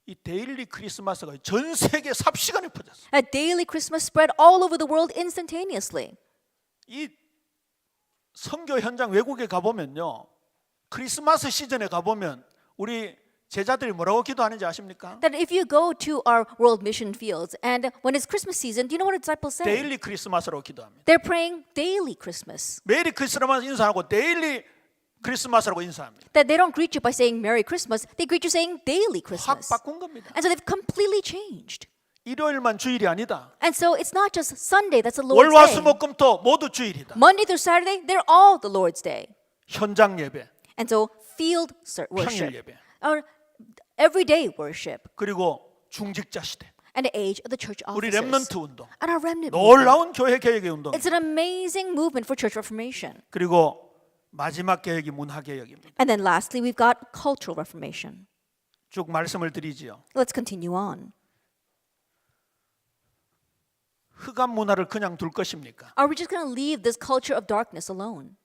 이 데일리 크리스마스가 전 세계 삽시간에 퍼졌어요. A daily Christmas spread all over the world instantaneously. 이 선교 현장 외국에 가보면요, 크리스마스 시즌에 가보면 우리 제자들이 뭐라고 기도하는지 아십니까? That if you go to our world mission fields and when it's Christmas season, do you know what the disciples say? 데일리 크리스마스라고 기도합니다. They're praying daily Christmas. 메리 크리스마스 인사하고 데일리 크리스마스라고 인사합니다. That they don't greet you by saying Merry Christmas, they greet you saying daily 확 Christmas. 바꾼 겁니다. And so they've completely changed. 일요일만 주일이 아니다. And so it's not just Sunday that's the Lord's day. 월화수목금토 모두 주일이다. Monday through Saturday, they're all the Lord's day. 현장 예배, And so field worship, 평일 예배, or everyday worship, 그리고 중직자 시대, and the age of the church 우리 officers, 렘넌트 운동, and our remnant movement. 놀라운 교회 개혁의 운동. It's an amazing movement for church reformation. 그리고 마지막 개혁이 문화 개혁입니다. And then lastly, we've got cultural reformation. 쭉 말씀을 드리지요. Let's continue on. 흑암 문화를 그냥 둘 것입니까? Are we just going to leave this culture of darkness alone?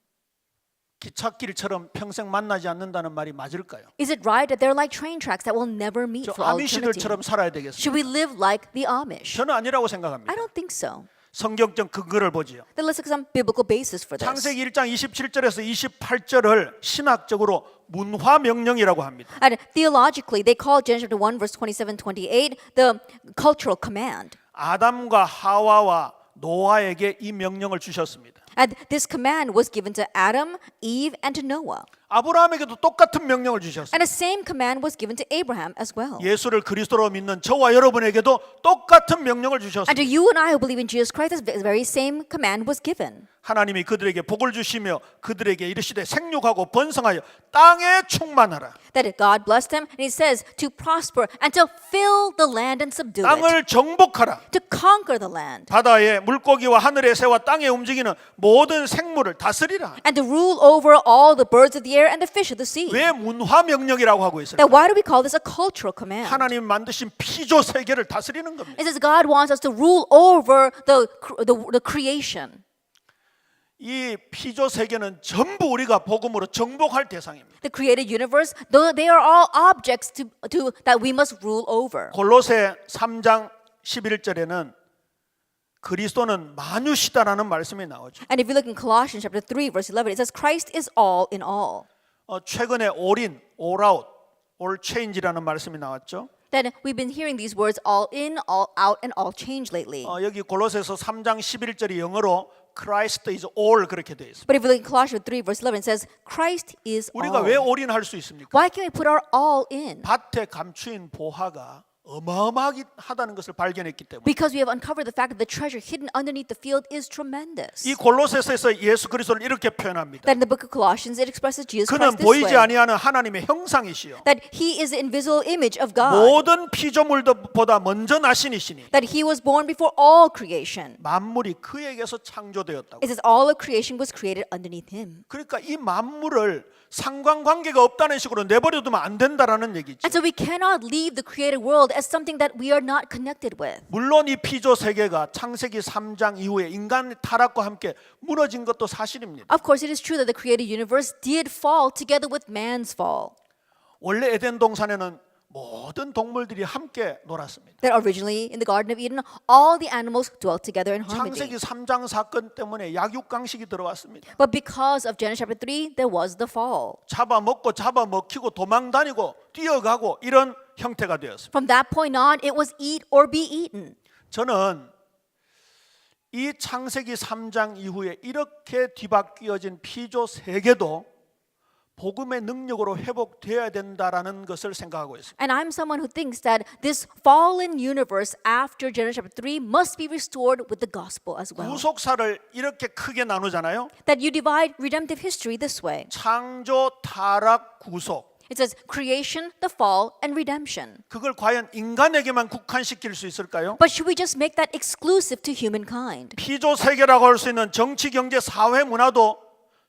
기찻길처럼 평생 만나지 않는다는 말이 맞을까요? Is it right that they're like train tracks that will never meet 저 for all eternity? 아미시들처럼 살아야 되겠습니다. Should we live like the Amish? 저는 아니라고 I 생각합니다. don't think so. 성경적 근거를 보지요. Then let's look at some biblical basis for this. 창세기 1장 27절에서 28절을 신학적으로 문화 명령이라고 합니다. And theologically, they call Genesis chapter 1, verse 27, 28 the cultural command. 아담과 하와와 노아에게 이 명령을 주셨습니다. And this command was given to Adam, Eve, and to Noah. 아브라함에게도 똑같은 명령을 주셨습니다. And the same command was given to Abraham as well. 예수를 그리스도로 믿는 저와 여러분에게도 똑같은 명령을 And 주셨습니다. to you and I who believe in Jesus Christ, the very same command was given. 하나님이 그들에게 복을 주시며 그들에게 이르시되 생육하고 번성하여 땅에 충만하라. That God blessed them, and He says to prosper and to fill the land and subdue it, 땅을 정복하라. to conquer the land, 바다의 물고기와 하늘의 새와 땅에 움직이는 모든 생물을 다스리라. and to rule over all the birds of the air and the fish of the sea. 왜 문화 명령이라고 하고 있을까? Now, why do we call this a cultural command? 하나님 만드신 피조 세계를 다스리는 겁니다. It says God wants us to rule over the creation. 이 피조 세계는 전부 우리가 복음으로 정복할 대상입니다. The created universe, though they are all objects that we must rule over. 골로새 3장 11절에는 그리스도는 만유시다라는 말씀이 나오죠. And if you look in Colossians chapter 3, verse 11, it says Christ is all in all. 최근에 all in, all out, all change라는 말씀이 나왔죠. Then we've been hearing these words all in, all out, and all change lately. 여기 골로새서 3장 11절이 영어로 Christ is all 그렇게 되어 있습니다. But if you look in Colossians 3, verse 11, it says Christ is 우리가 all. 왜 all in 할 수 있습니까? Why can't we put our all in? 밭에 감추인 보화가 어마어마하다는 것을 발견했기 때문에 Because we have uncovered the fact that the treasure hidden underneath the field is tremendous. 이 골로새서에서 예수 그리스도를 이렇게 표현합니다. That in the book of Colossians, it expresses Jesus 그는 Christ this 보이지 way. 아니하는 하나님의 형상이시요 That He is the invisible image of God. 모든 피조물보다 먼저 나신이시니 That He was born before all creation. 만물이 그에게서 창조되었다고. It says all of creation was created underneath Him. 그러니까 이 만물을 상관관계가 없다는 식으로 내버려두면 안 된다라는 얘기죠. And so we cannot leave the created world as something that we are not connected with. 물론 이 피조 세계가 창세기 3장 이후에 인간의 타락과 함께 무너진 것도 사실입니다. Of course, it is true that the created universe did fall together with man's fall. 원래 에덴 동산에는 모든 동물들이 함께 놀았습니다. That originally in the Garden of Eden, all the animals dwelt together in harmony. 창세기 3장 사건 때문에 약육강식이 들어왔습니다. But because of Genesis chapter 3, there was the fall. 잡아먹고 잡아먹히고 도망다니고 뛰어가고 이런 형태가 되었습니다. From that point on, it was eat or be eaten. 저는 이 창세기 3장 이후에 이렇게 뒤바뀌어진 피조 세계도 복음의 능력으로 회복되어야 된다라는 것을 생각하고 있습니다. And I'm someone who thinks that this fallen universe after Genesis chapter 3 must be restored with the gospel as well. 구속사를 이렇게 크게 나누잖아요. That you divide redemptive history this way. 창조, 타락, 구속. It says creation, the fall, and redemption. 그걸 과연 인간에게만 국한시킬 수 있을까요? But should we just make that exclusive to humankind? 피조 세계라고 할 수 있는 정치, 경제, 사회, 문화도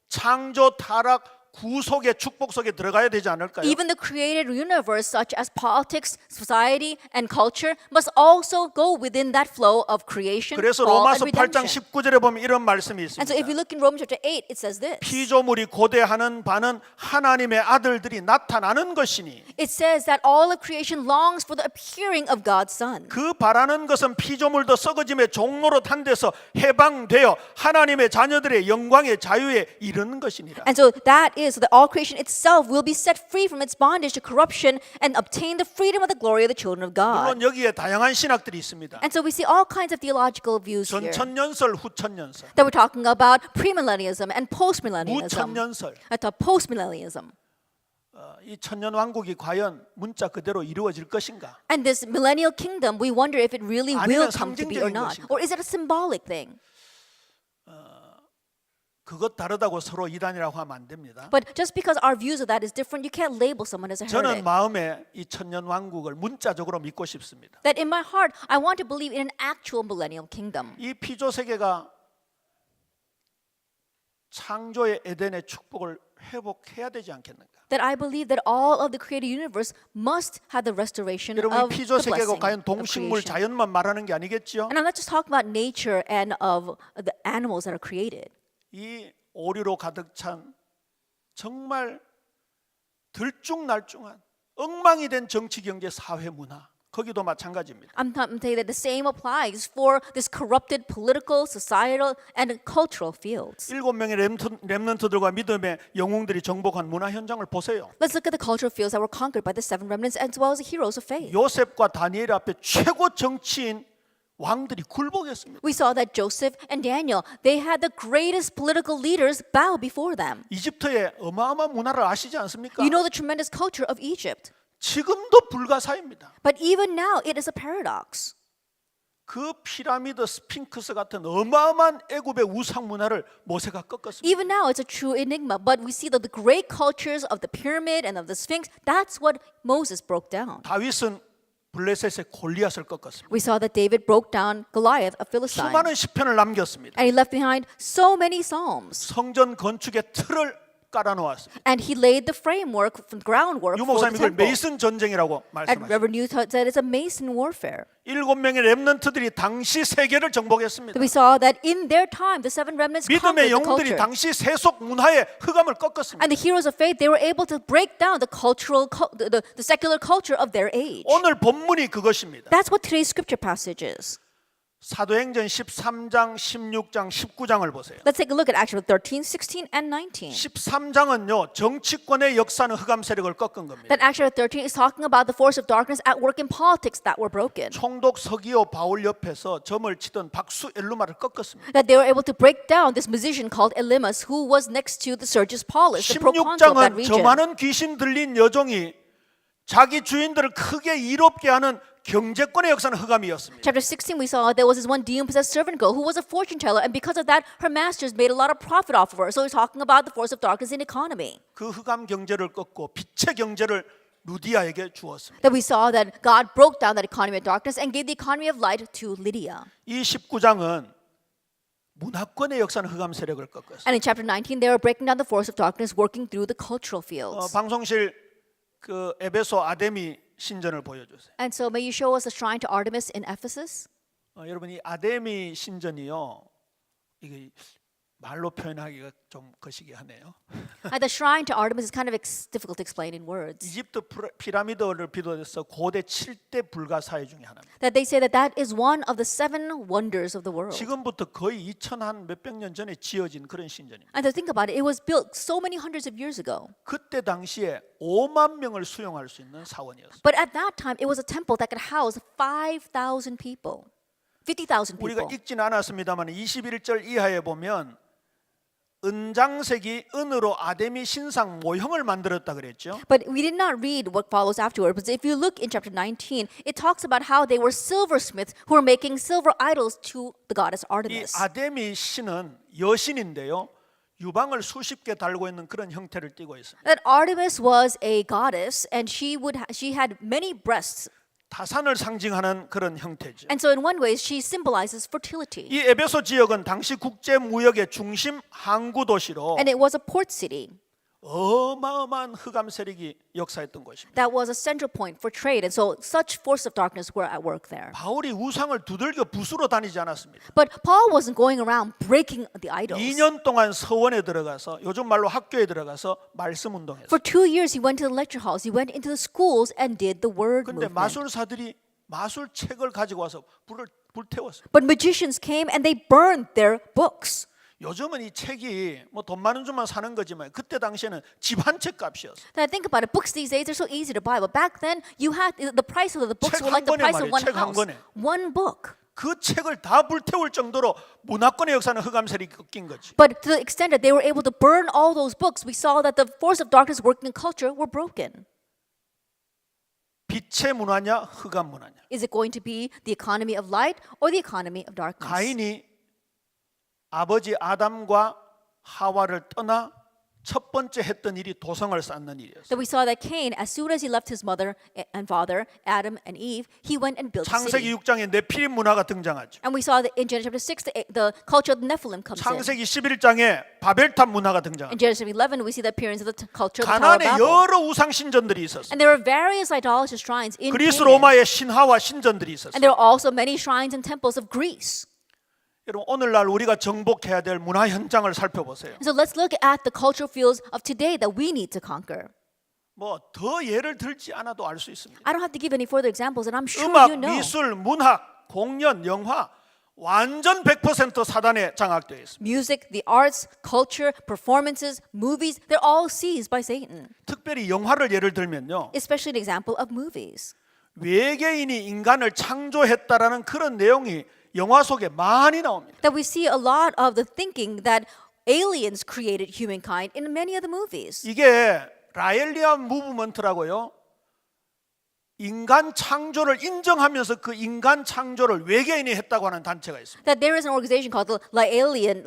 창조, 타락, 구속의 축복 속에 들어가야 되지 않을까요? Even the created universe, such as politics, society, and culture, must also go within that flow of creation, 그래서 fall, and 로마서 8장 redemption. 19절에 보면 이런 말씀이 And so if we 있습니다. look in Romans chapter 8, it says this. 피조물이 고대하는 바는 하나님의 아들들이 나타나는 것이니 It says that all of creation longs for the appearing of God's Son. 그 바라는 것은 피조물도 썩어짐의 종로로 탄 데서 해방되어 하나님의 자녀들의 영광의 자유에 이르는 것이니라. And so that is so that all creation itself will be set free from its bondage to corruption and obtain the freedom of the glory of the children of God. 물론 여기에 다양한 신학들이 있습니다. And so we see all kinds of theological views here. 전천년설, 후천년설, That we're talking about premillennialism and postmillennialism. 무천년설. Postmillennialism. 이 천년 왕국이 과연 문자 그대로 이루어질 것인가? And this millennial kingdom, we wonder if it really will 아니면 come to be or 상징적인 not. 것인가? Or is it a symbolic thing? 그것 다르다고 서로 이단이라고 하면 안 됩니다. But just because our views of that is different, you can't label someone as a 저는 heretic. 마음에 이 천년 왕국을 문자적으로 믿고 싶습니다. That in my heart, I want to believe in an actual millennial kingdom. 이 피조 세계가 창조의 에덴의 축복을 회복해야 되지 않겠는가? That I believe that all of the created universe must have the restoration 여러분 of 이 피조 the 세계가 blessing 과연 of 동식물 creation. 자연만 말하는 게 아니겠지요? And I'm not just talking about nature and of the animals that are created. 이 오류로 가득 찬 정말 들쭉날쭉한 엉망이 된 정치, 경제, 사회, 문화 거기도 마찬가지입니다. I'm saying that the same applies for this corrupted political, societal, and cultural fields. 7명의 렘넌트들과 믿음의 영웅들이 정복한 문화 현장을 보세요. Let's look at the cultural fields that were conquered by the seven remnants as well as the heroes of faith. 요셉과 다니엘 앞에 최고 정치인 왕들이 굴복했습니다. We saw that Joseph and Daniel, they had the greatest political leaders bow before them. 이집트의 어마어마한 문화를 아시지 않습니까? You know the tremendous culture of Egypt. 지금도 불가사입니다. But even now, it is a paradox. 그 피라미드, 스핑크스 같은 어마어마한 애굽의 우상 문화를 모세가 꺾었습니다. Even now, it's a true enigma. But we see that the great cultures of the pyramid and of the Sphinx, that's what Moses broke down. 다윗은 블레셋의 골리앗을 꺾었습니다. We saw that David broke down Goliath, a Philistine. 수많은 시편을 남겼습니다. And he left behind so many psalms. 성전 건축의 틀을 깔아놓았습니다. And he laid the framework, groundwork 유 for the 목사님 이걸 temple. 메이슨 전쟁이라고 And 말씀하셨습니다. Reverend Yu said it's a Mason warfare. 7명의 렘넌트들이 당시 세계를 정복했습니다. So we saw that in their time, the seven remnants 믿음의 conquered the 영웅들이 culture. 당시 세속 문화의 흑암을 꺾었습니다. And the heroes of faith, they were able to break down the cultural, the secular culture of their age. 오늘 본문이 그것입니다. That's what today's scripture passage is. 사도행전 13장, 16장, 19장을 보세요. Let's take a look at Acts 13, 16, and 19. 13장은요 정치권의 역사는 흑암 세력을 꺾은 겁니다. That Acts 13 is talking about the force of darkness at work in politics that were broken. 총독 서기오 바울 옆에서 점을 치던 박수 엘루마를 꺾었습니다. That they were able to break down this musician called Elymas, who was next to the Sergius Paulus, the proconsul of that 16장은 저 region. 많은 귀신 들린 여종이 자기 주인들을 크게 이롭게 하는 경제권의 역사는 흑암이었습니다. Chapter 16, we saw there was this one demon-possessed servant girl who was a fortune teller, and because of that, her masters made a lot of profit off of her. So we're talking about the force of darkness in economy. 그 흑암 경제를 꺾고 빛의 경제를 루디아에게 주었습니다. That we saw that God broke down that economy of darkness and gave the economy of light to Lydia. 이 19장은 문화권의 역사는 흑암 세력을 꺾었습니다. And in chapter 19, they were breaking down the force of darkness, working through the cultural fields. 방송실 그 에베소 아데미 신전을 보여주세요. And so may you show us the shrine to Artemis in Ephesus? 여러분 이 아데미 신전이요 이게 말로 표현하기가 좀 거시기 하네요. The shrine to Artemis is kind of difficult to explain in words. 이집트 피라미드를 비롯해서 고대 7대 불가사의 중에 하나입니다. That they say that that is one of the seven wonders of the world. 지금부터 거의 2000한 몇백 년 전에 지어진 그런 신전입니다. And to think about it, it was built so many hundreds of years ago. 그때 당시에 5만 명을 수용할 수 있는 사원이었어요. But at that time, it was a temple that could house 5,000 people. 50,000 우리가 people. 읽지는 않았습니다만 21절 이하에 보면 은장색이 은으로 아데미 신상 모형을 만들었다 그랬죠. But we did not read what follows afterward. But if you look in chapter 19, it talks about how they were silversmiths who were making silver idols to the goddess 이 Artemis. 아데미 신은 여신인데요. 유방을 수십 개 달고 있는 그런 형태를 띠고 있습니다. That Artemis was a goddess, and she had many breasts. 타산을 상징하는 그런 형태죠. And so in one way, she symbolizes fertility. 이 에베소 지역은 당시 국제 무역의 중심 항구 도시로 And it was a port city 어마어마한 흑암 세력이 역사했던 곳입니다. that was a central point for trade. And so such forces of darkness were at work there. 바울이 우상을 두들겨 부수러 다니지 않았습니다. But Paul wasn't going around breaking the idols. 2년 동안 서원에 들어가서 요즘 말로 학교에 들어가서 말씀 운동했어요. For 2 years, he went to the lecture halls, he went into the schools and did the word 근데 movement. 마술사들이 마술책을 가지고 와서 불태웠어요. But magicians came and they burned their books. 요즘은 이 책이 뭐 돈 많은 줄만 사는 거지만 그때 당시에는 집 한 채 값이었어요. Now think about it. Books these days are so easy to buy, but back then you had the price of the books 책 were 한 like the 권에 price of 말이에요. one 책 한 house. 권에. One book. 그 책을 다 불태울 정도로 문화권의 역사는 흑암세력이 꺾인 거지. But to the extent that they were able to burn all those books, we saw that the force of darkness working in culture were broken. 빛의 문화냐 흑암 문화냐. Is it going to be the economy of light or the economy of darkness? 가인이 아버지 아담과 하와를 떠나 첫 번째 했던 일이 도성을 쌓는 일이었어요. That we saw that Cain, as soon as he left his mother and father, Adam and Eve, he went and built a 창세기 city. 6장에 네피림 문화가 등장하죠. And we saw that in Genesis chapter 6, the culture of the Nephilim comes in. 창세기 11장에 바벨탑 문화가 등장하죠. In Genesis 11, we see the appearance of the culture of the Tower of 가나안에 Babel. 여러 우상 신전들이 있었어요. And there were various idolatrous shrines in 그리스 Canaan. 로마의 신화와 신전들이 있었어요. And there are also many shrines and temples of Greece. 여러분 오늘날 우리가 정복해야 될 문화 현장을 살펴보세요. So let's look at the cultural fields of today that we need to conquer. 뭐 더 예를 들지 않아도 알 수 있습니다. I don't have to give any further examples, and I'm sure 음악, you know. 미술, 문학, 공연, 영화 완전 100% 사단에 장악되어 있습니다. Music, the arts, culture, performances, movies, they're all seized by Satan. 특별히 영화를 예를 들면요. Especially an example of movies. 외계인이 인간을 창조했다라는 그런 내용이 영화 속에 많이 나옵니다. That we see a lot of the thinking that aliens created humankind in many of the movies. 이게 라엘리안 무브먼트라고요. 인간 창조를 인정하면서 그 인간 창조를 외계인이 했다고 하는 단체가 있습니다. That there is an organization called the Laelian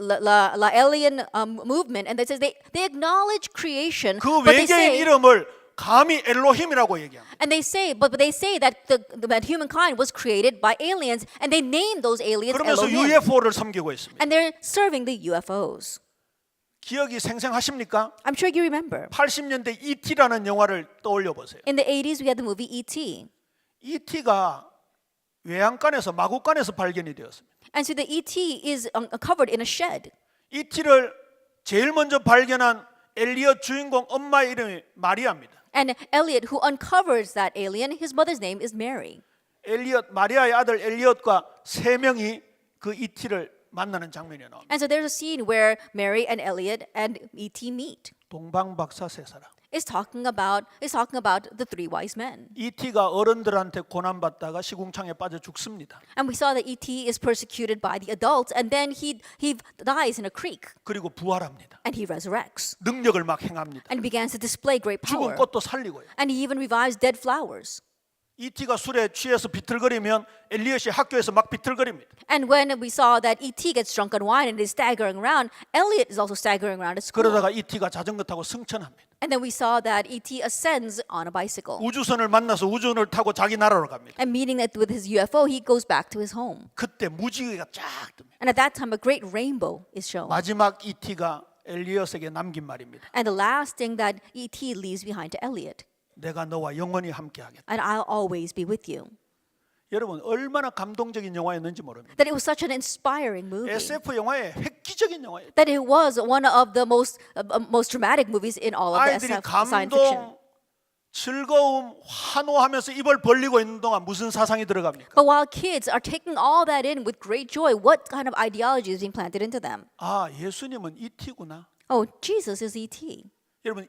movement, and that says they acknowledge creation, 그 but they 외계인 say, 이름을 감히 엘로힘이라고 얘기합니다. and they say, but they say that that humankind was created by aliens, and they name those aliens 그러면서 Elohim, UFO를 섬기고 있습니다. and they're serving the UFOs. 기억이 생생하십니까? I'm sure you remember. 80년대 E.T.라는 영화를 떠올려 보세요. In the 80s, we had the movie E.T. E.T.가 외양간에서 마구간에서 발견이 되었습니다. And so the E.T. is covered in a shed. E.T.를 제일 먼저 발견한 엘리엇 주인공 엄마의 이름이 마리아입니다. And Elliot, who uncovers that alien, his mother's name is Mary. 엘리엇 마리아의 아들 엘리엇과 세 명이 그 E.T.를 만나는 장면이 나옵니다. And so there's a scene where Mary and Elliot and E.T. meet. 동방박사 세 사람. It's talking about the three wise men. E.T.가 어른들한테 고난받다가 시궁창에 빠져 죽습니다. And we saw that E.T. is persecuted by the adults, and then he dies in a creek, 그리고 부활합니다. and he resurrects 능력을 막 행합니다. and begins to display great 죽은 power. 꽃도 살리고요. And he even revives dead flowers. E.T.가 술에 취해서 비틀거리면 엘리엇이 학교에서 막 비틀거립니다. And when we saw that E.T. gets drunk on wine and is staggering around, Elliot is also staggering around at school. 그러다가 E.T.가 자전거 타고 승천합니다. And then we saw that E.T. ascends on a bicycle. 우주선을 만나서 우주선을 타고 자기 나라로 갑니다. And meeting it with his UFO, he goes back to his home. 그때 무지개가 쫙 뜹니다. And at that time, a great rainbow is shown. 마지막 E.T.가 엘리엇에게 남긴 말입니다. And the last thing that E.T. leaves behind to Elliot, 내가 너와 영원히 함께하겠다. and I'll always be with you. 여러분 얼마나 감동적인 영화였는지 모릅니다. That it was such an inspiring movie. SF 영화의 획기적인 영화예요. That it was one of the most dramatic movies in all of the 아이들이 SF science fiction. 감동, 즐거움, 환호하면서 입을 벌리고 있는 동안 무슨 사상이 들어갑니까? But while kids are taking all that in with great joy, what kind of ideology is being planted into them? 아, 예수님은 E.T.구나. Oh, Jesus is E.T. 여러분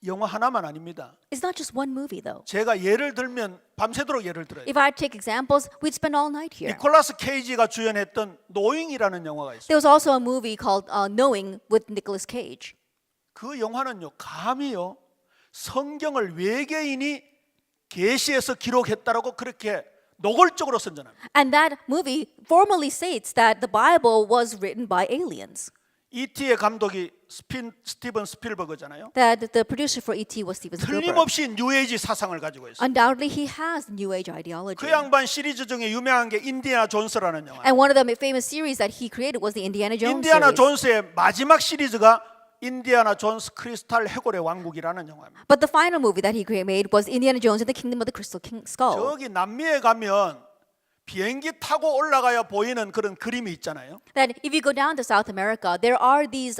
영화 하나만 아닙니다. It's not just one movie, though. 제가 예를 들면 밤새도록 예를 들어요. If I take examples, we'd spend all night here. 니콜라스 케이지가 주연했던 노잉이라는 영화가 있어요. There was also a movie called Knowing with Nicolas Cage. 그 영화는요, 감히요, 성경을 외계인이 계시해서 기록했다라고 그렇게 노골적으로 선전합니다. And that movie formally states that the Bible was written by aliens. E.T.의 감독이 스티븐 스필버그잖아요. That the producer for E.T. was Steven Spielberg. 틀림없이 뉴에이지 사상을 가지고 있어요. Undoubtedly, he has New Age ideology. 그 양반 시리즈 중에 유명한 게 인디아나 존스라는 영화. And one of the famous series that he created was the Indiana Jones 인디아나 series. 존스의 마지막 시리즈가 인디아나 존스 크리스탈 해골의 왕국이라는 영화입니다. But the final movie that he made was Indiana Jones and the Kingdom of the Crystal Skull. 저기 남미에 가면 비행기 타고 올라가야 보이는 그런 그림이 있잖아요. That if you go down to South America, there are these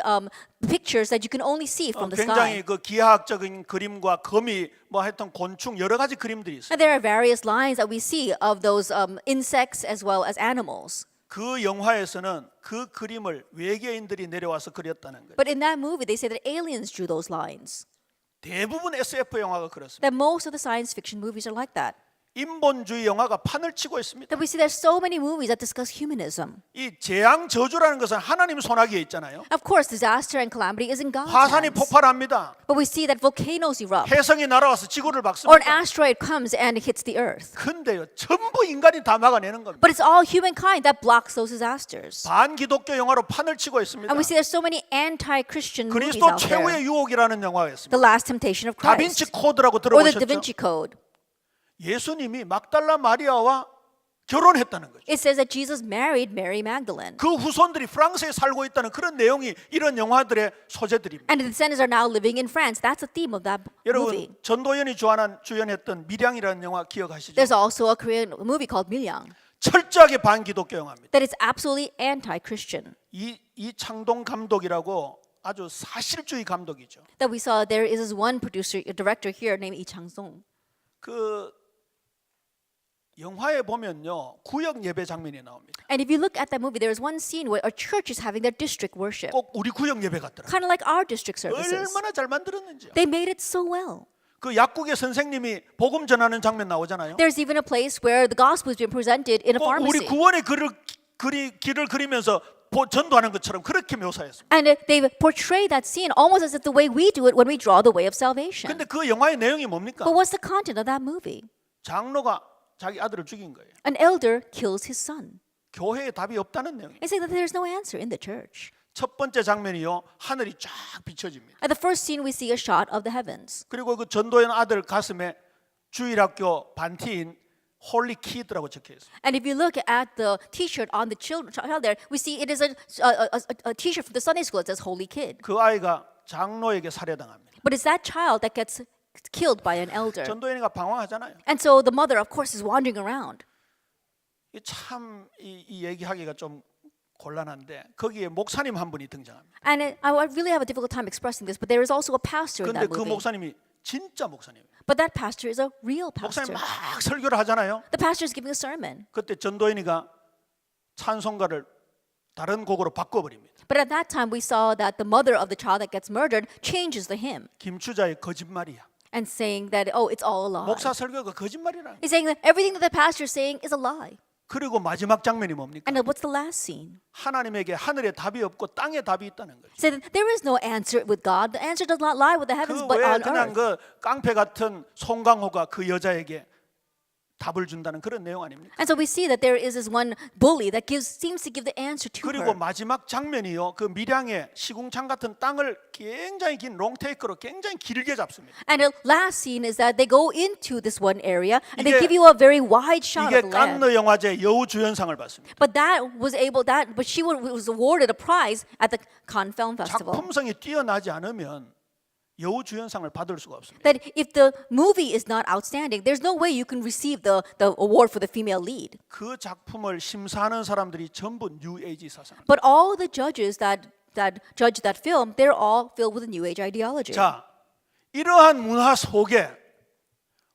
pictures that you can only see from the 굉장히 sky. 그 기하학적인 그림과 거미 뭐 하여튼 곤충 여러 가지 그림들이 있어요. And there are various lines that we see of those insects as well as animals. 그 영화에서는 그 그림을 외계인들이 내려와서 그렸다는 거예요. But in that movie, they say that aliens drew those lines. 대부분 SF 영화가 그렇습니다. That most of the science fiction movies are like that. 인본주의 영화가 판을 치고 있습니다. That we see there's so many movies that discuss humanism. 이 재앙 저주라는 것은 하나님 손아귀에 있잖아요. Of course, disaster and calamity is in God's 화산이 hands. 폭발합니다. But we see that volcanoes erupt. 해성이 날아와서 지구를 Or an 박습니다. asteroid comes and hits the earth. 근데요, 전부 인간이 다 막아내는 겁니다. But it's all humankind that blocks those disasters. 반기독교 영화로 판을 치고 있습니다. And we see there's so many anti-Christian movies 그리스도 out there. 최후의 유혹이라는 영화가 있습니다. The Last Temptation of 다빈치 Christ. 코드라고 Or the Da 들어보셨죠? Vinci Code. 예수님이 막달라 마리아와 결혼했다는 거죠. It says that Jesus married Mary Magdalene. 그 후손들이 프랑스에 살고 있다는 그런 내용이 이런 영화들의 소재들입니다. And the descendants are now living in France. That's the theme of that movie. 여러분 전도연이 주연했던 밀양이라는 영화 기억하시죠? There's also a Korean movie called Milyang 철저하게 반기독교 영화입니다. that is absolutely anti-Christian. 이창동 감독이라고 아주 사실주의 감독이죠. That we saw there is this one producer, a director here named Lee Chang-sung. 그 영화에 보면요 구역 예배 장면이 나옵니다. And if you look at that movie, there is one scene where a church is having their district worship, 꼭 우리 구역 예배 같더라. kind of like our district services. 얼마나 잘 만들었는지요. They made it so well. 그 약국의 선생님이 복음 전하는 장면 나오잖아요. There's even a place where the gospel is being presented in a 꼭 우리 pharmacy. 구원의 길을 그리면서 전도하는 것처럼 그렇게 묘사했습니다. And they portray that scene almost as if the way we do it when we draw the way of salvation. 근데 그 영화의 내용이 뭡니까? But what's the content of that movie? 장로가 자기 아들을 죽인 거예요. An elder kills his son. 교회에 답이 없다는 내용이에요. They say that there's no answer in the church. 첫 번째 장면이요. 하늘이 쫙 비춰집니다. At the first scene, we see a shot of the heavens. 그리고 그 전도연 아들 가슴에 주일학교 반티인 홀리 키드라고 적혀 있어요. And if you look at the T-shirt on the child there, we see it is a T-shirt from the Sunday school that says "Holy Kid." 그 아이가 장로에게 살해당합니다. But it's that child that gets killed by an elder. 전도연이가 방황하잖아요. And so the mother, of course, is wandering around. 참 이 얘기하기가 좀 곤란한데 거기에 목사님 한 분이 등장합니다. And I really have a difficult time expressing this, but there is also a pastor in 근데 that 그 movie. 목사님이 진짜 목사님이에요. But that pastor is a real 목사님 pastor. 막 설교를 하잖아요. The pastor is giving a sermon. 그때 전도연이가 찬송가를 다른 곡으로 바꿔버립니다. But at that time, we saw that the mother of the child that gets murdered changes the hymn 김추자의 거짓말이야. and saying that, oh, it's all a lie. 목사 설교가 거짓말이라는. He's saying that everything that the pastor is saying is a lie. 그리고 마지막 장면이 뭡니까? And then what's the last scene? 하나님에게 하늘에 답이 없고 땅에 답이 있다는 거죠. Say that there is no answer with God. The answer does not lie with the heavens, 그 but 왜 on 그냥 earth. 그 깡패 같은 송강호가 그 여자에게 답을 준다는 그런 내용 아닙니까? And so we see that there is this one bully that seems to give the answer to 그리고 her. 마지막 장면이요. 그 밀양의 시궁창 같은 땅을 굉장히 긴 롱테이크로 굉장히 길게 잡습니다. And the last scene is that they go into this one area and they 이게- give you a very wide shot 이게 of the land. 칸느 영화제 여우주연상을 받습니다. But she was awarded a prize at the Cannes Film Festival. 작품성이 뛰어나지 않으면 여우주연상을 받을 수가 없습니다. That if the movie is not outstanding, there's no way you can receive the award for the female lead. 그 작품을 심사하는 사람들이 전부 뉴에이지 사상. But all the judges that judge that film, they're all filled with a New Age ideology. 자, 이러한 문화 속에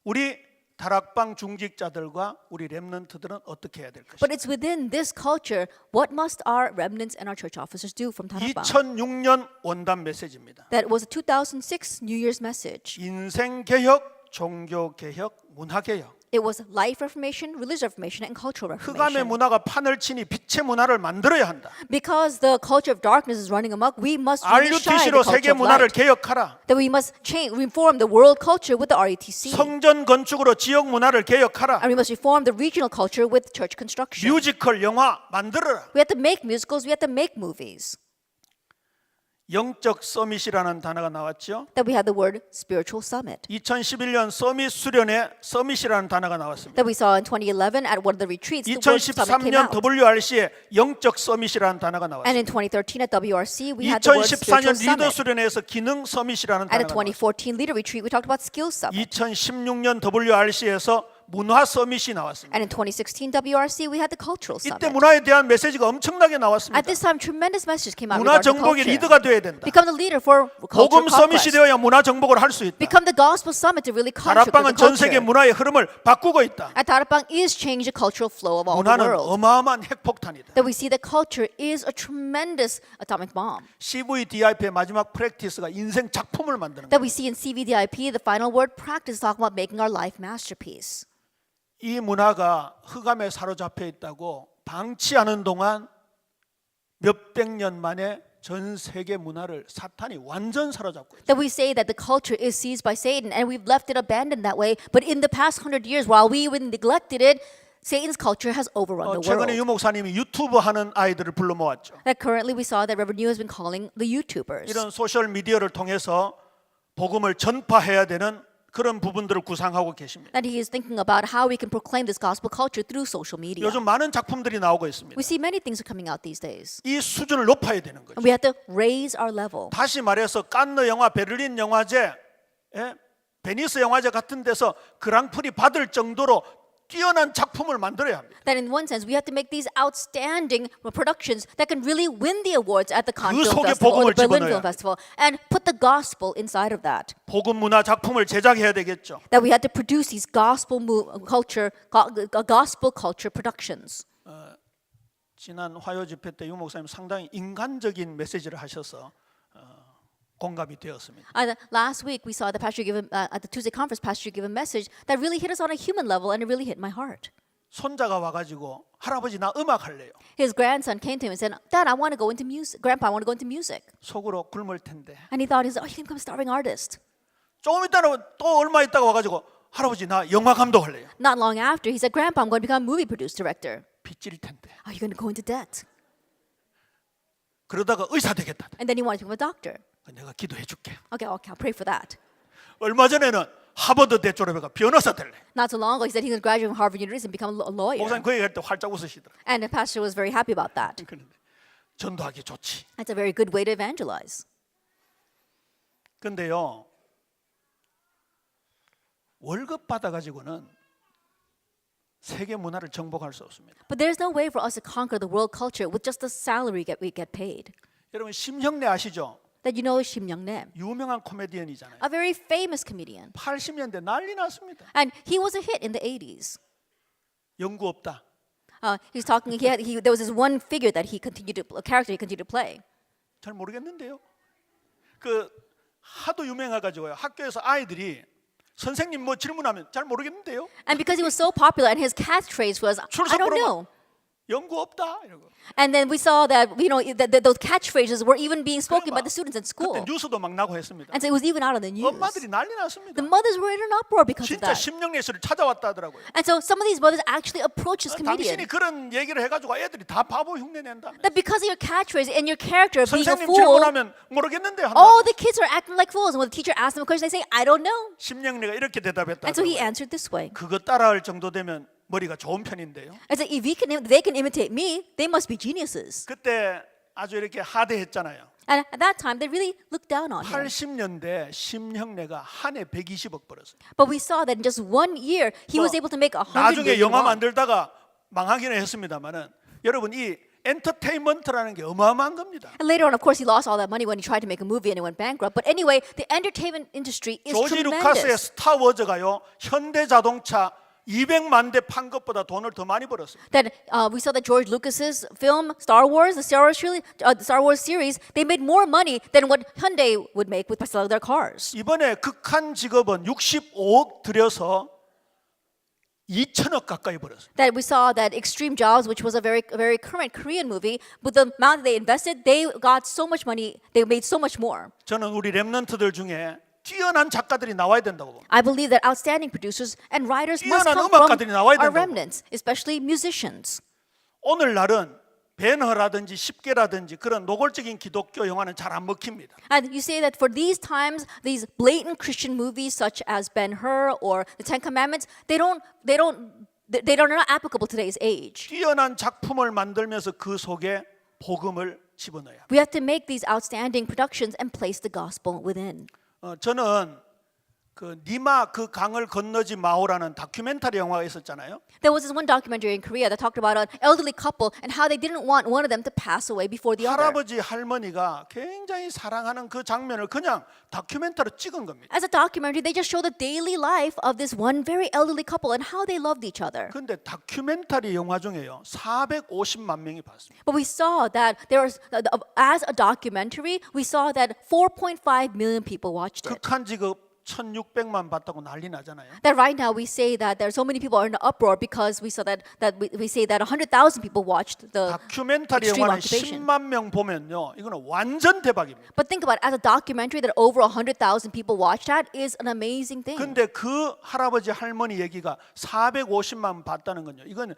우리 다락방 중직자들과 우리 렘넌트들은 어떻게 해야 될 것인가? But it's within this culture, what must our remnants and our church officers do from Tarapang? 2006년 원단 메시지입니다. That was a 2006 New Year's message. 인생 개혁, 종교 개혁, 문화 개혁. It was life reformation, religious reformation, and cultural 흑암의 reformation. 문화가 판을 치니 빛의 문화를 만들어야 한다. Because the culture of darkness is running amok, we must really shine RUTC로 the 세계 culture of 문화를 light. 개혁하라. That we must change, reform the world culture with the RUTC. 성전 건축으로 지역 문화를 개혁하라. And we must reform the regional culture with church construction. 뮤지컬 영화 만들어라. We have to make musicals, we have to make movies. 영적 서밋이라는 단어가 나왔죠. That we had the word spiritual summit. 2011년 서밋 수련회 서밋이라는 단어가 나왔습니다. That we saw in 2011 at one of the retreats, the word summit came 2013년 out. WRC에 영적 서밋이라는 단어가 And 나왔습니다. in 2013 at WRC, we had the word 2014년 spiritual 리더 summit. 수련회에서 기능 서밋이라는 And in 단어가 나왔습니다. 2014 leader retreat, we talked about skill summit. 2016년 WRC에서 문화 서밋이 나왔습니다. And in 2016 WRC, we had the cultural 이때 summit. 문화에 대한 메시지가 엄청나게 나왔습니다. At this time, tremendous messages came out 문화 regarding 정복의 culture. 리더가 되어야 된다. Become the leader for culture 복음 서밋이 conquest. 되어야 문화 정복을 할 수 있다. Become the gospel summit to really contribute to 다락방은 the 전 세계 culture. 문화의 흐름을 바꾸고 있다. And Tarapang is changing the cultural flow of all the 문화는 world. 어마어마한 핵폭탄이다. That we see that culture is a tremendous atomic bomb. CVDIP의 마지막 프랙티스가 인생 작품을 만드는 거예요. That we see in CVDIP, the final word practice, talking about making our life masterpiece. 이 문화가 흑암에 사로잡혀 있다고 방치하는 동안 몇백 년 만에 전 세계 문화를 사탄이 완전 사로잡고 있어요. That we say that the culture is seized by Satan and we've left it abandoned that way. But in the past 100 years, while we neglected it, Satan's culture has overrun the 최근에 world. 유 목사님이 유튜브 하는 아이들을 불러 모았죠. That currently we saw that Reverend Yu has been calling the YouTubers. 이런 소셜 미디어를 통해서 복음을 전파해야 되는 그런 부분들을 구상하고 계십니다. That he is thinking about how we can proclaim this gospel culture through social media. 요즘 많은 작품들이 나오고 있습니다. We see many things are coming out these days. 이 수준을 높아야 되는 거죠. And we have to raise our level. 다시 말해서 칸느 영화, 베를린 영화제, 베니스 영화제 같은 데서 그랑프리 받을 정도로 뛰어난 작품을 만들어야 합니다. That in one sense, we have to make these outstanding productions that can really win the awards at the Cannes 그 Film 속에 Festival or 복음을 the Berlin 집어넣어야 Film Festival and put the gospel inside of that. 복음 문화 작품을 제작해야 되겠죠. That we had to produce these gospel culture productions. 지난 화요 집회 때 유 목사님 상당히 인간적인 메시지를 하셔서 공감이 되었습니다. Last week, we saw the pastor give at the Tuesday conference. Pastor give a message that really hit us on a human level, and it really hit my heart. 손자가 와가지고 할아버지 나 음악 할래요. His grandson came to him and said, "Dad, I want to go into music. Grandpa, I want to go into music." 속으로 굶을 텐데. And he thought, "Oh, he can become a starving artist." 조금 있다가 또 얼마 있다가 와가지고 할아버지 나 영화 감독 할래요. Not long after, he said, "Grandpa, I'm going to become a movie producer director." 빚질 텐데. Are you going to go into debt? 그러다가 의사 되겠다. And then he wanted to become a doctor. 내가 기도해 줄게. Okay, I'll pray for that. 얼마 전에는 하버드대 졸업해가 변호사 될래. Not so long ago, he said he's going to graduate from Harvard University and become a lawyer. 목사님 그 얘기할 때 활짝 웃으시더라. And the pastor was very happy about that. 그런데 전도하기 좋지. That's a very good way to evangelize. 근데요 월급 받아가지고는 세계 문화를 정복할 수 없습니다. But there's no way for us to conquer the world culture with just the salary that we get paid. 여러분 심형래 아시죠? That you know is Shim Young-nam, 유명한 코미디언이잖아요. a very famous comedian. 80년대 난리 났습니다. And he was a hit in the 80s. 연구 없다. He's talking. There was this one figure that a character he continued to play. 잘 모르겠는데요. 그 하도 유명해가지고요. 학교에서 아이들이 선생님 뭐 질문하면 잘 모르겠는데요. And because he was so popular, and his catchphrase was, "I don't know." 연구 없다 이러고. And then we saw that those catchphrases were even being spoken by the students in school. 그때 뉴스도 막 나고 했습니다. And so it was even out on the news. 엄마들이 난리 났습니다. The mothers were in an uproar because of 진짜 that. 심령래 씨를 찾아왔다 하더라고요. And so some of these mothers actually approached this 당신이 comedian. 그런 얘기를 해가지고 애들이 다 바보 흉내 낸다. That because of your catchphrase and your character being a 선생님 fool, 질문하면 모르겠는데 한다. all the kids are acting like fools. And when the teacher asks them a question, they say, "I don't know." 심령래가 이렇게 대답했다. And so he answered this way. 그거 따라할 정도 되면 머리가 좋은 편인데요. I said, if they can imitate me, they must be geniuses. 그때 아주 이렇게 하대했잖아요. And at that time, they really looked down on him. 80년대 심형래가 한 해 120억 벌었어요. But we saw that in just 1 year, he was able to make 100 나중에 million 영화 won. 만들다가 망하기는 했습니다만은 여러분 이 엔터테인먼트라는 게 어마어마한 겁니다. And later on, of course, he lost all that money when he tried to make a movie and it went bankrupt. But anyway, the entertainment industry is 조지 루카스의 tremendous. 스타워즈가요, 현대자동차 200만 대 판 것보다 돈을 더 많이 벌었습니다. That we saw that George Lucas's film Star Wars, the Star Wars series, they made more money than what Hyundai would make with selling their cars. 이번에 극한 직업은 65억 들여서 2천억 가까이 벌었습니다. That we saw that Extreme Jobs, which was a very current Korean movie, with the amount that they invested, they got so much money, they made so much more. 저는 우리 랩런트들 중에 뛰어난 작가들이 나와야 된다고 봅니다. I believe that outstanding producers and writers must 뛰어난 come from 음악가들이 나와야 our 된다고. remnants, especially musicians. 오늘날은 배너라든지 십계라든지 그런 노골적인 기독교 영화는 잘 안 먹힙니다. And you say that for these times, these blatant Christian movies such as Ben-Hur or the Ten Commandments, they're not applicable to today's age. 뛰어난 작품을 만들면서 그 속에 복음을 집어넣어야 합니다. We have to make these outstanding productions and place the gospel within. 저는 그 니마 그 강을 건너지 마오라는 다큐멘터리 영화가 있었잖아요. There was this one documentary in Korea that talked about an elderly couple and how they didn't want one of them to pass away before the other. 할아버지 할머니가 굉장히 사랑하는 그 장면을 그냥 다큐멘터리로 찍은 겁니다. As a documentary, they just show the daily life of this one very elderly couple and how they loved each other. 근데 다큐멘터리 영화 중에요 450만 명이 봤습니다. But we saw that there was, as a documentary, we saw that 4.5 million people watched it. 극한 직업 1,600만 봤다고 난리 나잖아요. That right now we say that there are so many people are in an uproar because we saw that we say that 100,000 people watched the 다큐멘터리 extreme 영화는 occupation. 10만 명 보면요 이거는 완전 대박입니다. But think about it, as a documentary that over 100,000 people watched that is an amazing thing. 근데 그 할아버지 할머니 얘기가 450만 봤다는 건요. 이건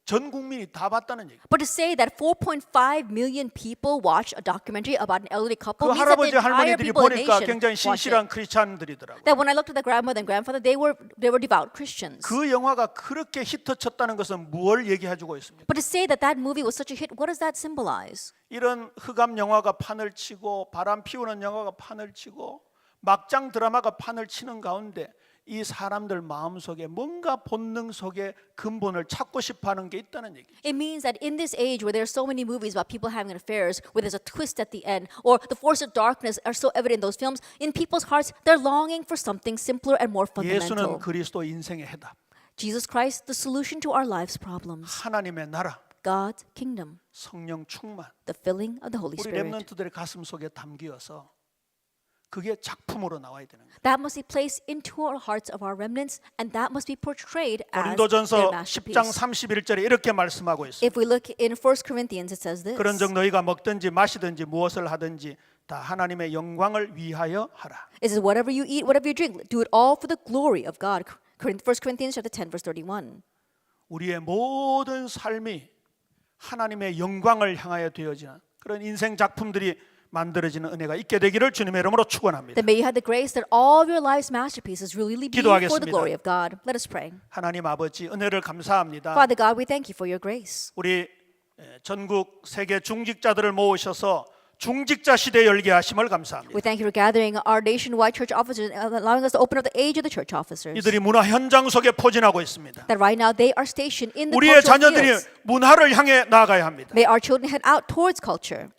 전 국민이 다 봤다는 얘기. But to say that 4.5 million people watched a documentary about an elderly couple 그 means that 할아버지 the entire 할머니들이 people in the 보니까 nation 굉장히 watched it. 신실한 크리스찬들이더라고요. That when I looked at the grandmother and grandfather, they were devout Christians. 그 영화가 그렇게 히트쳤다는 것은 뭘 얘기해주고 있습니까? But to say that that movie was such a hit, what does that symbolize? 이런 흑암 영화가 판을 치고 바람 피우는 영화가 판을 치고 막장 드라마가 판을 치는 가운데 이 사람들 마음속에 뭔가 본능 속에 근본을 찾고 싶어하는 게 있다는 얘기. It means that in this age where there are so many movies about people having affairs, where there's a twist at the end, or the force of darkness are so evident in those films, in people's hearts, they're longing for something simpler and more 예수는 fundamental. 그리스도 인생의 해답. Jesus Christ, the solution to our life's problems. 하나님의 나라, God's kingdom, 성령 충만. the filling of the Holy 우리 Spirit. 렘넌트들의 가슴 속에 담기어서 그게 작품으로 나와야 되는 거예요. That must be placed into our hearts of our remnants, and that must be portrayed as their 고린도전서 masterpiece. 10장 31절에 이렇게 말씀하고 있어요. If we look in 1 Corinthians, it says this. 그런즉 너희가 먹든지 마시든지 무엇을 하든지 다 하나님의 영광을 위하여 하라. It says, whatever you eat, whatever you drink, do it all for the glory of God. 1 Corinthians chapter 10, verse 31. 우리의 모든 삶이 하나님의 영광을 향하여 되어지는 그런 인생 작품들이 만들어지는 은혜가 있게 되기를 주님의 이름으로 축원합니다. That may you have the grace that all of your life's masterpieces really be for the 기도하겠습니다. glory of God. Let us pray. 하나님 아버지 은혜를 감사합니다. Father God, we thank you for your grace. 우리 전국 세계 중직자들을 모으셔서 중직자 시대 열게 하심을 감사합니다. We thank you for gathering our nationwide church officers and allowing us to open up the age of the church officers. 이들이 문화 현장 속에 포진하고 있습니다. That right now they are stationed in the 우리의 cultural 자녀들이 fields. 문화를 향해 나아가야 합니다. May our children head out towards culture.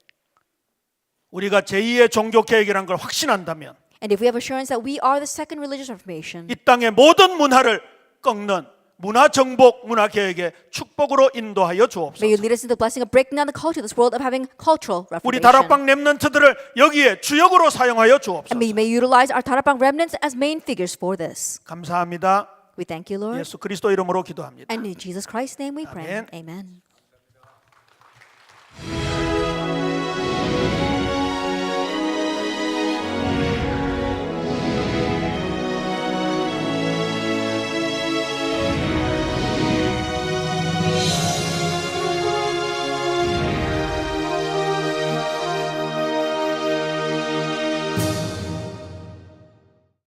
우리가 제2의 종교 개혁이라는 걸 확신한다면 And if we have assurance that we are the second religious reformation, 이 땅의 모든 문화를 꺾는 문화 정복, 문화 개혁의 축복으로 인도하여 may you 주옵소서. lead us into the blessing of breaking down the culture of this world of having cultural 우리 reformation. 다락방 렘넌트들을 여기에 주역으로 사용하여 주옵소서. And may you utilize our Tarapang remnants as main figures for this. 감사합니다. We thank you, Lord. 예수 그리스도 이름으로 기도합니다. And in Jesus Christ's name we pray. Amen. Amen.